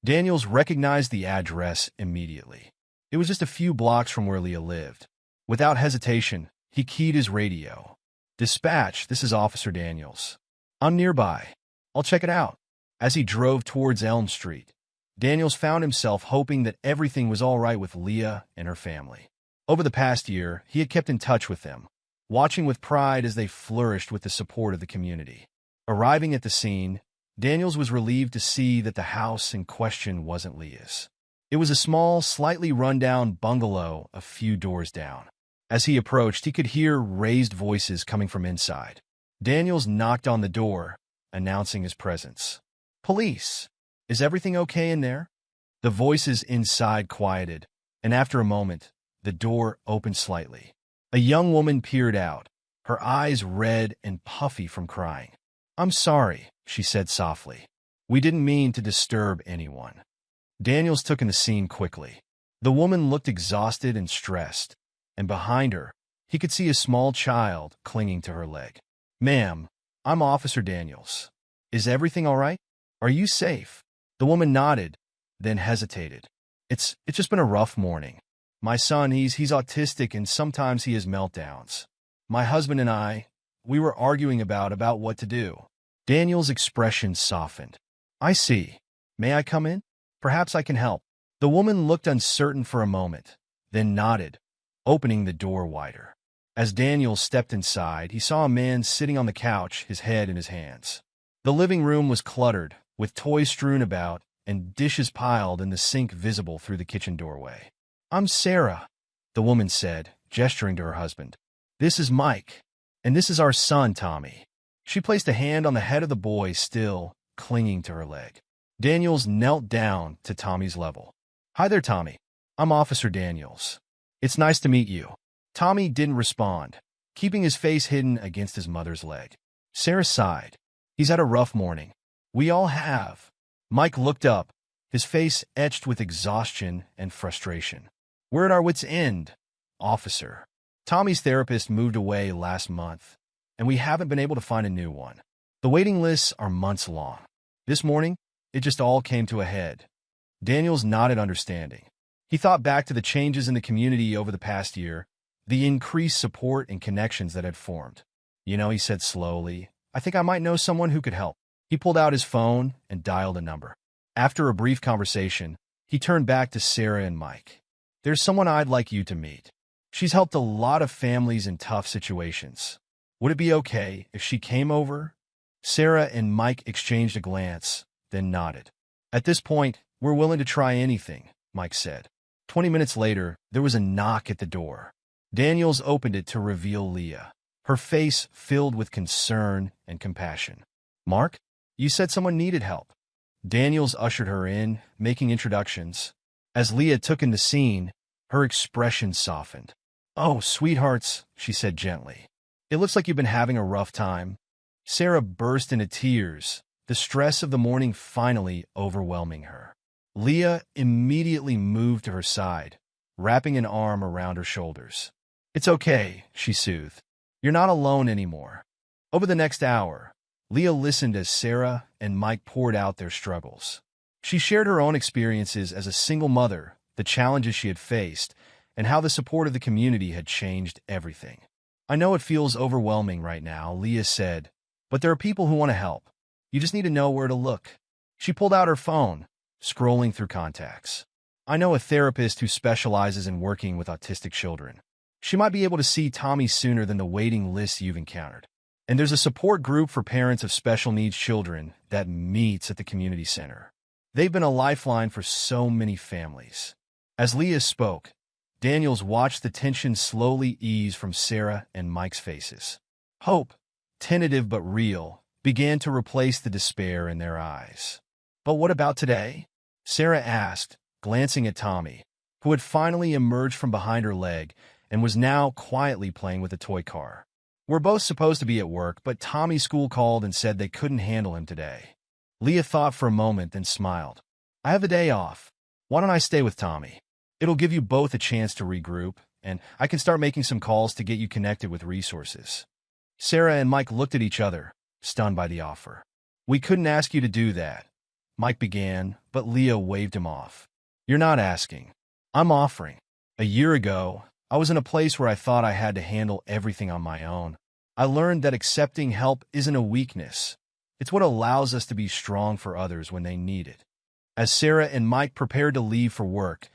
Daniels recognized the address immediately. It was just a few blocks from where Leah lived. Without hesitation, he keyed his radio. "Dispatch, this is Officer Daniels. I'm nearby. I'll check it out." As he drove towards Elm Street, Daniels found himself hoping that everything was all right with Leah and her family. Over the past year, he had kept in touch with them, watching with pride as they flourished with the support of the community. Arriving at the scene, Daniels was relieved to see that the house in question wasn't Leah's. It was a small, slightly run-down bungalow a few doors down. As he approached, he could hear raised voices coming from inside. Daniels knocked on the door, announcing his presence. "Police, is everything okay in there?" The voices inside quieted, and after a moment, the door opened slightly. A young woman peered out, her eyes red and puffy from crying. "I'm sorry," she said softly. "We didn't mean to disturb anyone." Daniels took in the scene quickly. The woman looked exhausted and stressed, and behind her, he could see a small child clinging to her leg. "Ma'am, I'm Officer Daniels. Is everything all right? Are you safe?" The woman nodded, then hesitated. It's just been a rough morning. My son, he's autistic and sometimes he has meltdowns. My husband and we were arguing about what to do." Daniel's expression softened. "I see. May I come in? Perhaps I can help." The woman looked uncertain for a moment, then nodded, opening the door wider. As Daniel stepped inside, he saw a man sitting on the couch, his head in his hands. The living room was cluttered, with toys strewn about and dishes piled in the sink visible through the kitchen doorway. "I'm Sarah," the woman said, gesturing to her husband. "This is Mike, and this is our son, Tommy." She placed a hand on the head of the boy still clinging to her leg. Daniels knelt down to Tommy's level. "Hi there, Tommy. I'm Officer Daniels. It's nice to meet you." Tommy didn't respond, keeping his face hidden against his mother's leg. Sarah sighed. "He's had a rough morning. We all have." Mike looked up, his face etched with exhaustion and frustration. "We're at our wits' end, officer. Tommy's therapist moved away last month, and we haven't been able to find a new one. The waiting lists are months long. This morning, it just all came to a head." Daniels nodded understanding. He thought back to the changes in the community over the past year, the increased support and connections that had formed. "You know," he said slowly, "I think I might know someone who could help." He pulled out his phone and dialed a number. After a brief conversation, he turned back to Sarah and Mike. "There's someone I'd like you to meet. She's helped a lot of families in tough situations. Would it be okay if she came over?" Sarah and Mike exchanged a glance, then nodded. "At this point, we're willing to try anything," Mike said. 20 minutes later, there was a knock at the door. Daniels opened it to reveal Leah, her face filled with concern and compassion. "Mark, you said someone needed help." Daniels ushered her in, making introductions. As Leah took in the scene, her expression softened. "Oh, sweethearts," she said gently. "It looks like you've been having a rough time." Sarah burst into tears, the stress of the morning finally overwhelming her. Leah immediately moved to her side, wrapping an arm around her shoulders. "It's okay," she soothed. "You're not alone anymore." Over the next hour, Leah listened as Sarah and Mike poured out their struggles. She shared her own experiences as a single mother, the challenges she had faced, and how the support of the community had changed everything. "I know it feels overwhelming right now," Leah said, "but there are people who want to help. You just need to know where to look." She pulled out her phone, scrolling through contacts. "I know a therapist who specializes in working with autistic children. She might be able to see Tommy sooner than the waiting lists you've encountered. And there's a support group for parents of special needs children that meets at the community center. They've been a lifeline for so many families." As Leah spoke, Daniels watched the tension slowly ease from Sarah and Mike's faces. Hope, tentative but real, began to replace the despair in their eyes. "But what about today?" Sarah asked, glancing at Tommy, who had finally emerged from behind her leg and was now quietly playing with a toy car. "We're both supposed to be at work, but Tommy's school called and said they couldn't handle him today." Leah thought for a moment, then smiled. "I have a day off. Why don't I stay with Tommy? It'll give you both a chance to regroup, and I can start making some calls to get you connected with resources." Sarah and Mike looked at each other, stunned by the offer. "We couldn't ask you to do that," Mike began, but Leah waved him off. "You're not asking. I'm offering. A year ago, I was in a place where I thought I had to handle everything on my own. I learned that accepting help isn't a weakness. It's what allows us to be strong for others when they need it." As Sarah and Mike prepared to leave for work,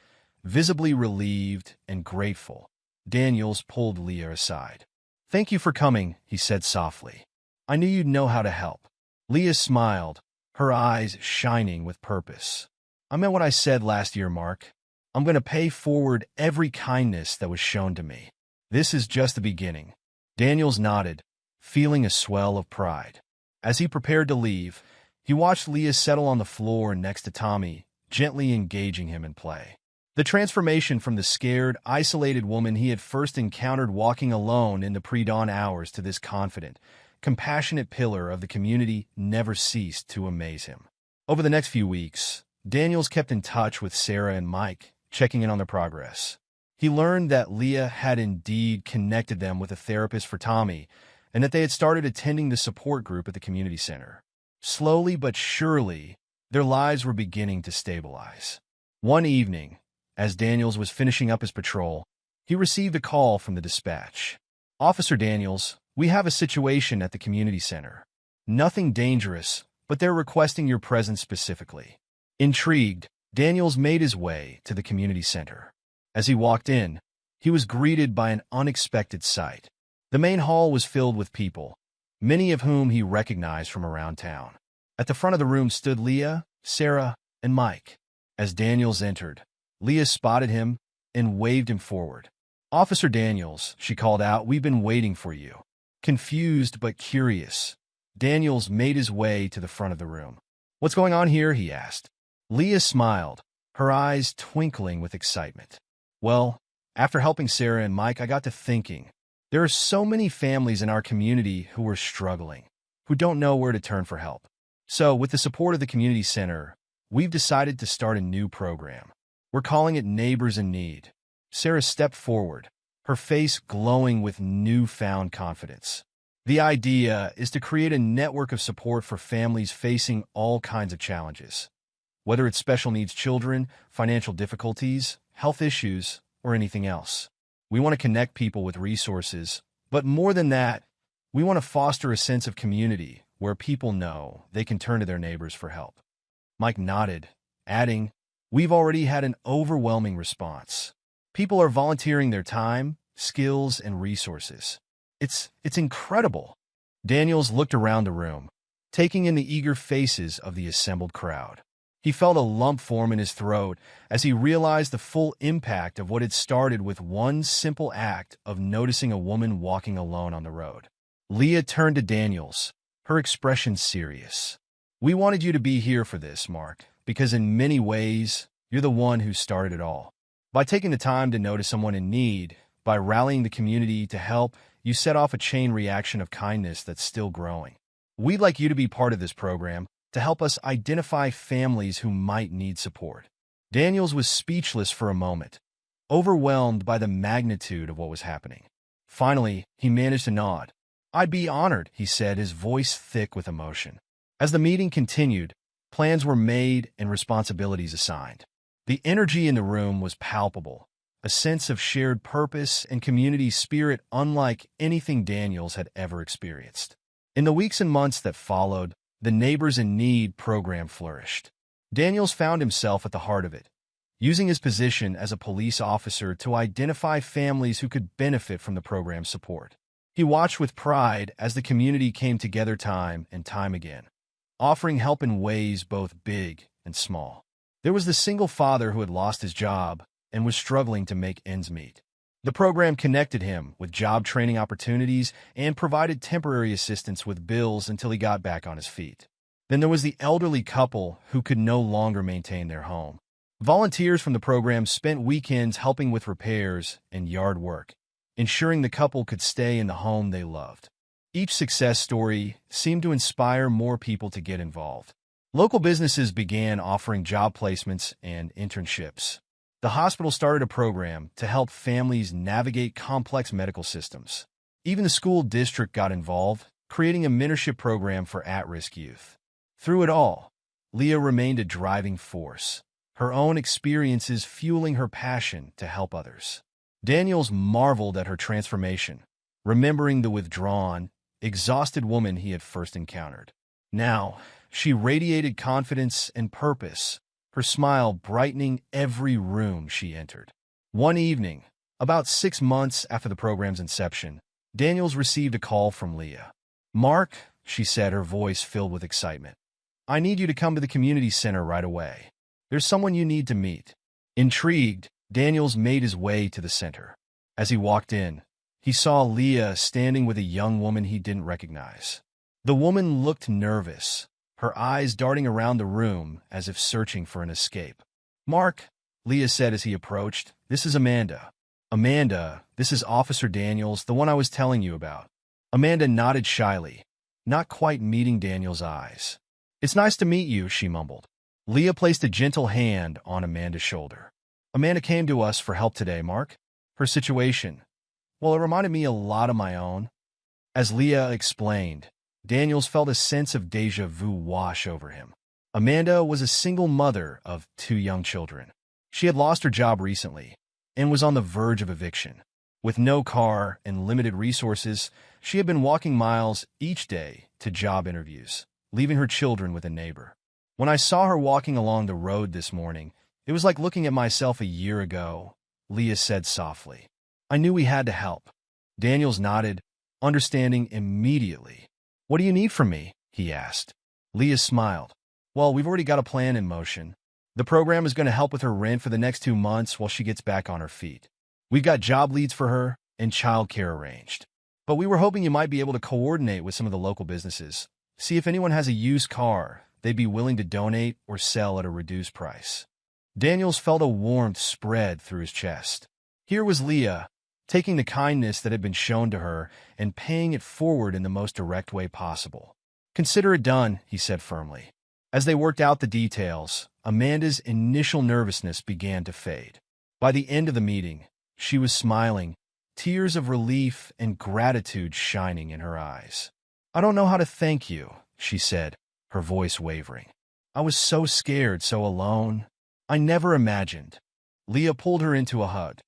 visibly relieved and grateful, Daniels pulled Leah aside. "Thank you for coming," he said softly. "I knew you'd know how to help." Leah smiled, her eyes shining with purpose. "I meant what I said last year, Mark. I'm going to pay forward every kindness that was shown to me. This is just the beginning." Daniels nodded, feeling a swell of pride. As he prepared to leave, he watched Leah settle on the floor next to Tommy, gently engaging him in play. The transformation from the scared, isolated woman he had first encountered walking alone in the pre-dawn hours to this confident, compassionate pillar of the community never ceased to amaze him. Over the next few weeks, Daniels kept in touch with Sarah and Mike, checking in on their progress. He learned that Leah had indeed connected them with a therapist for Tommy, and that they had started attending the support group at the community center. Slowly but surely, their lives were beginning to stabilize. One evening, as Daniels was finishing up his patrol, he received a call from the dispatch. "Officer Daniels, we have a situation at the community center. Nothing dangerous, but they're requesting your presence specifically." Intrigued, Daniels made his way to the community center. As he walked in, he was greeted by an unexpected sight. The main hall was filled with people, many of whom he recognized from around town. At the front of the room stood Leah, Sarah, and Mike. As Daniels entered, Leah spotted him and waved him forward. "Officer Daniels," she called out, "we've been waiting for you." Confused but curious, Daniels made his way to the front of the room. "What's going on here?" he asked. Leah smiled, her eyes twinkling with excitement. "Well, after helping Sarah and Mike, I got to thinking. There are so many families in our community who are struggling, who don't know where to turn for help. So, with the support of the community center, we've decided to start a new program. We're calling it Neighbors in Need." Sarah stepped forward, her face glowing with newfound confidence. "The idea is to create a network of support for families facing all kinds of challenges. Whether it's special needs children, financial difficulties, health issues, or anything else. We want to connect people with resources, but more than that, we want to foster a sense of community where people know they can turn to their neighbors for help." Mike nodded, adding, "We've already had an overwhelming response. People are volunteering their time, skills, and resources. It's incredible." Daniels looked around the room, taking in the eager faces of the assembled crowd. He felt a lump form in his throat as he realized the full impact of what had started with one simple act of noticing a woman walking alone on the road. Leah turned to Daniels, her expression serious. "We wanted you to be here for this, Mark, because in many ways, you're the one who started it all. By taking the time to notice someone in need, by rallying the community to help, you set off a chain reaction of kindness that's still growing. We'd like you to be part of this program to help us identify families who might need support." Daniels was speechless for a moment, overwhelmed by the magnitude of what was happening. Finally, he managed to nod. "I'd be honored," he said, his voice thick with emotion. As the meeting continued, plans were made and responsibilities assigned. The energy in the room was palpable, a sense of shared purpose and community spirit unlike anything Daniels had ever experienced. In the weeks and months that followed, the Neighbors in Need program flourished. Daniels found himself at the heart of it, using his position as a police officer to identify families who could benefit from the program's support. He watched with pride as the community came together time and time again, offering help in ways both big and small. There was the single father who had lost his job and was struggling to make ends meet. The program connected him with job training opportunities and provided temporary assistance with bills until he got back on his feet. Then there was the elderly couple who could no longer maintain their home. Volunteers from the program spent weekends helping with repairs and yard work, ensuring the couple could stay in the home they loved. Each success story seemed to inspire more people to get involved. Local businesses began offering job placements and internships. The hospital started a program to help families navigate complex medical systems. Even the school district got involved, creating a mentorship program for at-risk youth. Through it all, Leah remained a driving force, her own experiences fueling her passion to help others. Daniels marveled at her transformation, remembering the withdrawn, exhausted woman he had first encountered. Now, she radiated confidence and purpose, her smile brightening every room she entered. One evening, about 6 months after the program's inception, Daniels received a call from Leah. "Mark," she said, her voice filled with excitement, "I need you to come to the community center right away. There's someone you need to meet." Intrigued, Daniels made his way to the center. As he walked in, he saw Leah standing with a young woman he didn't recognize. The woman looked nervous, her eyes darting around the room as if searching for an escape. "Mark," Leah said as he approached. "This is Amanda." "Amanda, this is Officer Daniels, the one I was telling you about." Amanda nodded shyly, not quite meeting Daniel's eyes. "It's nice to meet you," she mumbled. Leah placed a gentle hand on Amanda's shoulder. "Amanda came to us for help today, Mark. Her situation, well, it reminded me a lot of my own." As Leah explained, Daniels felt a sense of déjà vu wash over him. Amanda was a single mother of 2 young children. She had lost her job recently and was on the verge of eviction. With no car and limited resources, she had been walking miles each day to job interviews, leaving her children with a neighbor. "When I saw her walking along the road this morning, it was like looking at myself a year ago," Leah said softly. "I knew we had to help." Daniels nodded, understanding immediately. "What do you need from me?" he asked. Leah smiled. "Well, we've already got a plan in motion. The program is going to help with her rent for the next 2 months while she gets back on her feet. We've got job leads for her and childcare arranged. But we were hoping you might be able to coordinate with some of the local businesses. See if anyone has a used car they'd be willing to donate or sell at a reduced price." Daniels felt a warmth spread through his chest. Here was Leah, taking the kindness that had been shown to her and paying it forward in the most direct way possible. "Consider it done," he said firmly. As they worked out the details, Amanda's initial nervousness began to fade. By the end of the meeting, she was smiling, tears of relief and gratitude shining in her eyes. "I don't know how to thank you," she said, her voice wavering. "I was so scared, so alone. I never imagined." Leah pulled her into a hug.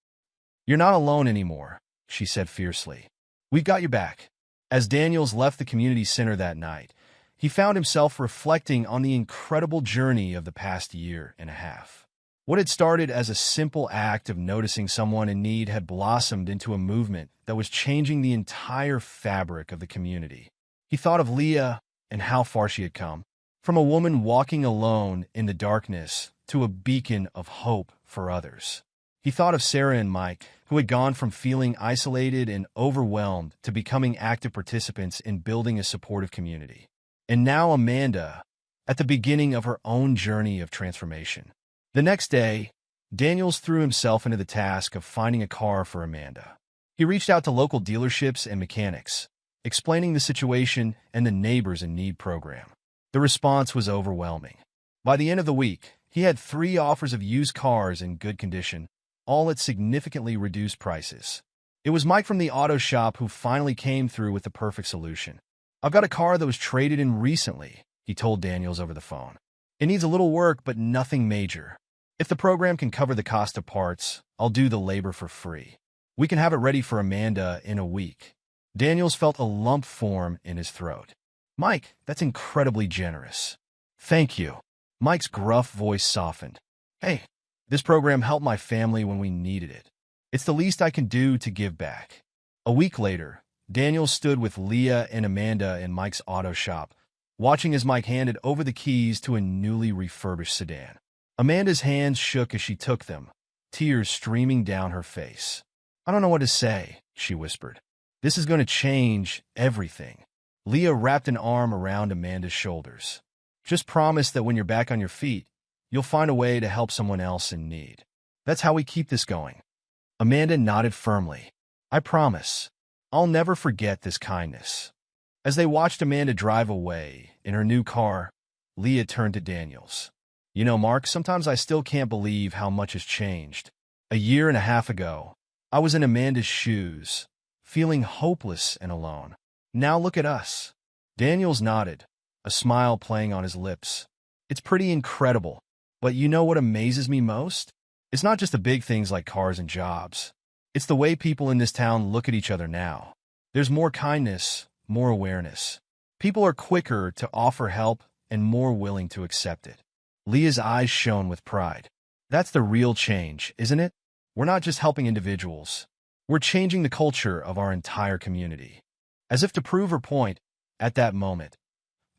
"You're not alone anymore," she said fiercely. "We've got your back." As Daniels left the community center that night, he found himself reflecting on the incredible journey of the past year and a half. What had started as a simple act of noticing someone in need had blossomed into a movement that was changing the entire fabric of the community. He thought of Leah and how far she had come, from a woman walking alone in the darkness to a beacon of hope for others. He thought of Sarah and Mike, who had gone from feeling isolated and overwhelmed to becoming active participants in building a supportive community. And now Amanda, at the beginning of her own journey of transformation. The next day, Daniels threw himself into the task of finding a car for Amanda. He reached out to local dealerships and mechanics, explaining the situation and the Neighbors in Need program. The response was overwhelming. By the end of the week, he had 3 offers of used cars in good condition, all at significantly reduced prices. It was Mike from the auto shop who finally came through with the perfect solution. "I've got a car that was traded in recently," he told Daniels over the phone. "It needs a little work, but nothing major. If the program can cover the cost of parts, I'll do the labor for free. We can have it ready for Amanda in a week." Daniels felt a lump form in his throat. "Mike, that's incredibly generous." "Thank you." Mike's gruff voice softened. "Hey, this program helped my family when we needed it. It's the least I can do to give back." A week later, Daniels stood with Leah and Amanda in Mike's auto shop, watching as Mike handed over the keys to a newly refurbished sedan. Amanda's hands shook as she took them, tears streaming down her face. "I don't know what to say," she whispered. "This is going to change everything." Leah wrapped an arm around Amanda's shoulders. "Just promise that when you're back on your feet, you'll find a way to help someone else in need. That's how we keep this going." Amanda nodded firmly. "I promise. I'll never forget this kindness." As they watched Amanda drive away in her new car, Leah turned to Daniels. "You know, Mark, sometimes I still can't believe how much has changed. A year and a half ago, I was in Amanda's shoes, feeling hopeless and alone. Now look at us." Daniels nodded, a smile playing on his lips. "It's pretty incredible. But you know what amazes me most? It's not just the big things like cars and jobs. It's the way people in this town look at each other now. There's more kindness, more awareness. People are quicker to offer help and more willing to accept it." Leah's eyes shone with pride. "That's the real change, isn't it? We're not just helping individuals. We're changing the culture of our entire community." As if to prove her point, at that moment,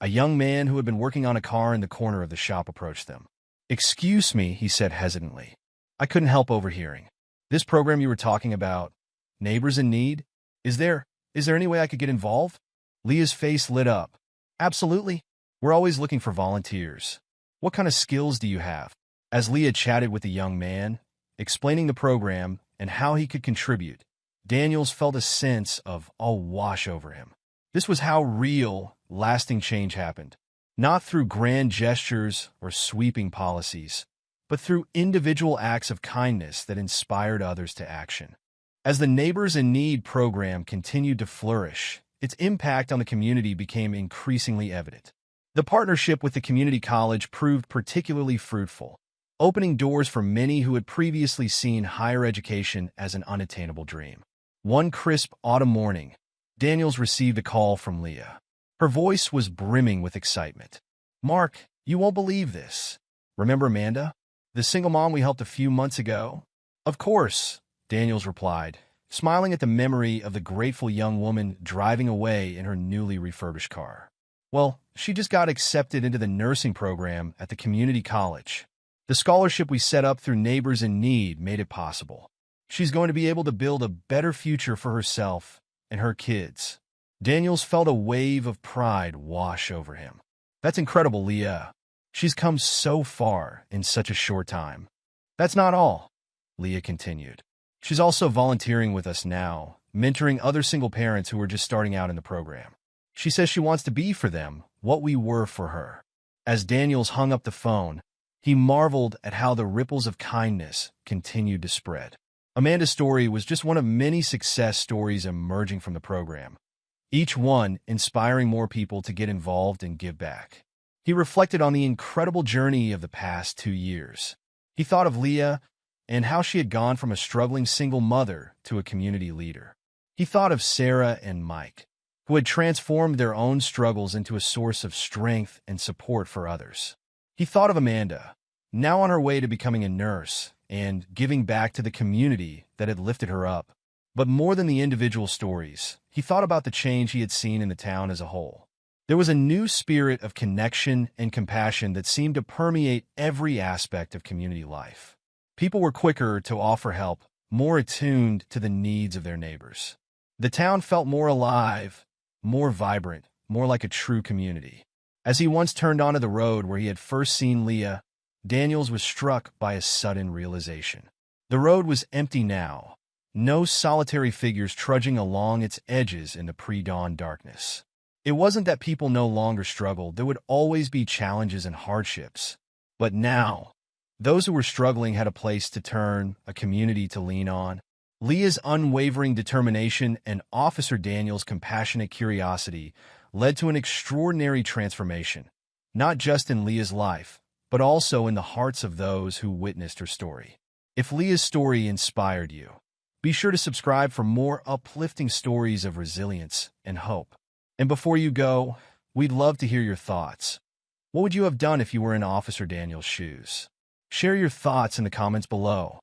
a young man who had been working on a car in the corner of the shop approached them. "Excuse me," he said hesitantly. "I couldn't help overhearing. This program you were talking about, Neighbors in Need, is there any way I could get involved?" Leah's face lit up. "Absolutely. We're always looking for volunteers. What kind of skills do you have?" As Leah chatted with the young man, explaining the program and how he could contribute, Daniels felt a sense of awe wash over him. This was how real, lasting change happened, not through grand gestures or sweeping policies, but through individual acts of kindness that inspired others to action. As the Neighbors in Need program continued to flourish, its impact on the community became increasingly evident. The partnership with the community college proved particularly fruitful, opening doors for many who had previously seen higher education as an unattainable dream. One crisp autumn morning, Daniels received a call from Leah. Her voice was brimming with excitement. "Mark, you won't believe this. Remember Amanda? The single mom we helped a few months ago?" "Of course," Daniels replied, smiling at the memory of the grateful young woman driving away in her newly refurbished car. "Well, she just got accepted into the nursing program at the community college. The scholarship we set up through Neighbors in Need made it possible. She's going to be able to build a better future for herself and her kids." Daniels felt a wave of pride wash over him. "That's incredible, Leah. She's come so far in such a short time." "That's not all," Leah continued. "She's also volunteering with us now, mentoring other single parents who are just starting out in the program. She says she wants to be for them what we were for her." As Daniels hung up the phone, he marveled at how the ripples of kindness continued to spread. Amanda's story was just one of many success stories emerging from the program, each one inspiring more people to get involved and give back. He reflected on the incredible journey of the past 2 years. He thought of Leah and how she had gone from a struggling single mother to a community leader. He thought of Sarah and Mike, who had transformed their own struggles into a source of strength and support for others. He thought of Amanda, now on her way to becoming a nurse and giving back to the community that had lifted her up. But more than the individual stories, he thought about the change he had seen in the town as a whole. There was a new spirit of connection and compassion that seemed to permeate every aspect of community life. People were quicker to offer help, more attuned to the needs of their neighbors. The town felt more alive, more vibrant, more like a true community. As he once turned onto the road where he had first seen Leah, Daniels was struck by a sudden realization. The road was empty now, no solitary figures trudging along its edges in the pre-dawn darkness. It wasn't that people no longer struggled. There would always be challenges and hardships. But now, those who were struggling had a place to turn, a community to lean on. Leah's unwavering determination and Officer Daniels' compassionate curiosity led to an extraordinary transformation, not just in Leah's life, but also in the hearts of those who witnessed her story. If Leah's story inspired you, be sure to subscribe for more uplifting stories of resilience and hope. And before you go, we'd love to hear your thoughts. What would you have done if you were in Officer Daniels' shoes? Share your thoughts in the comments below.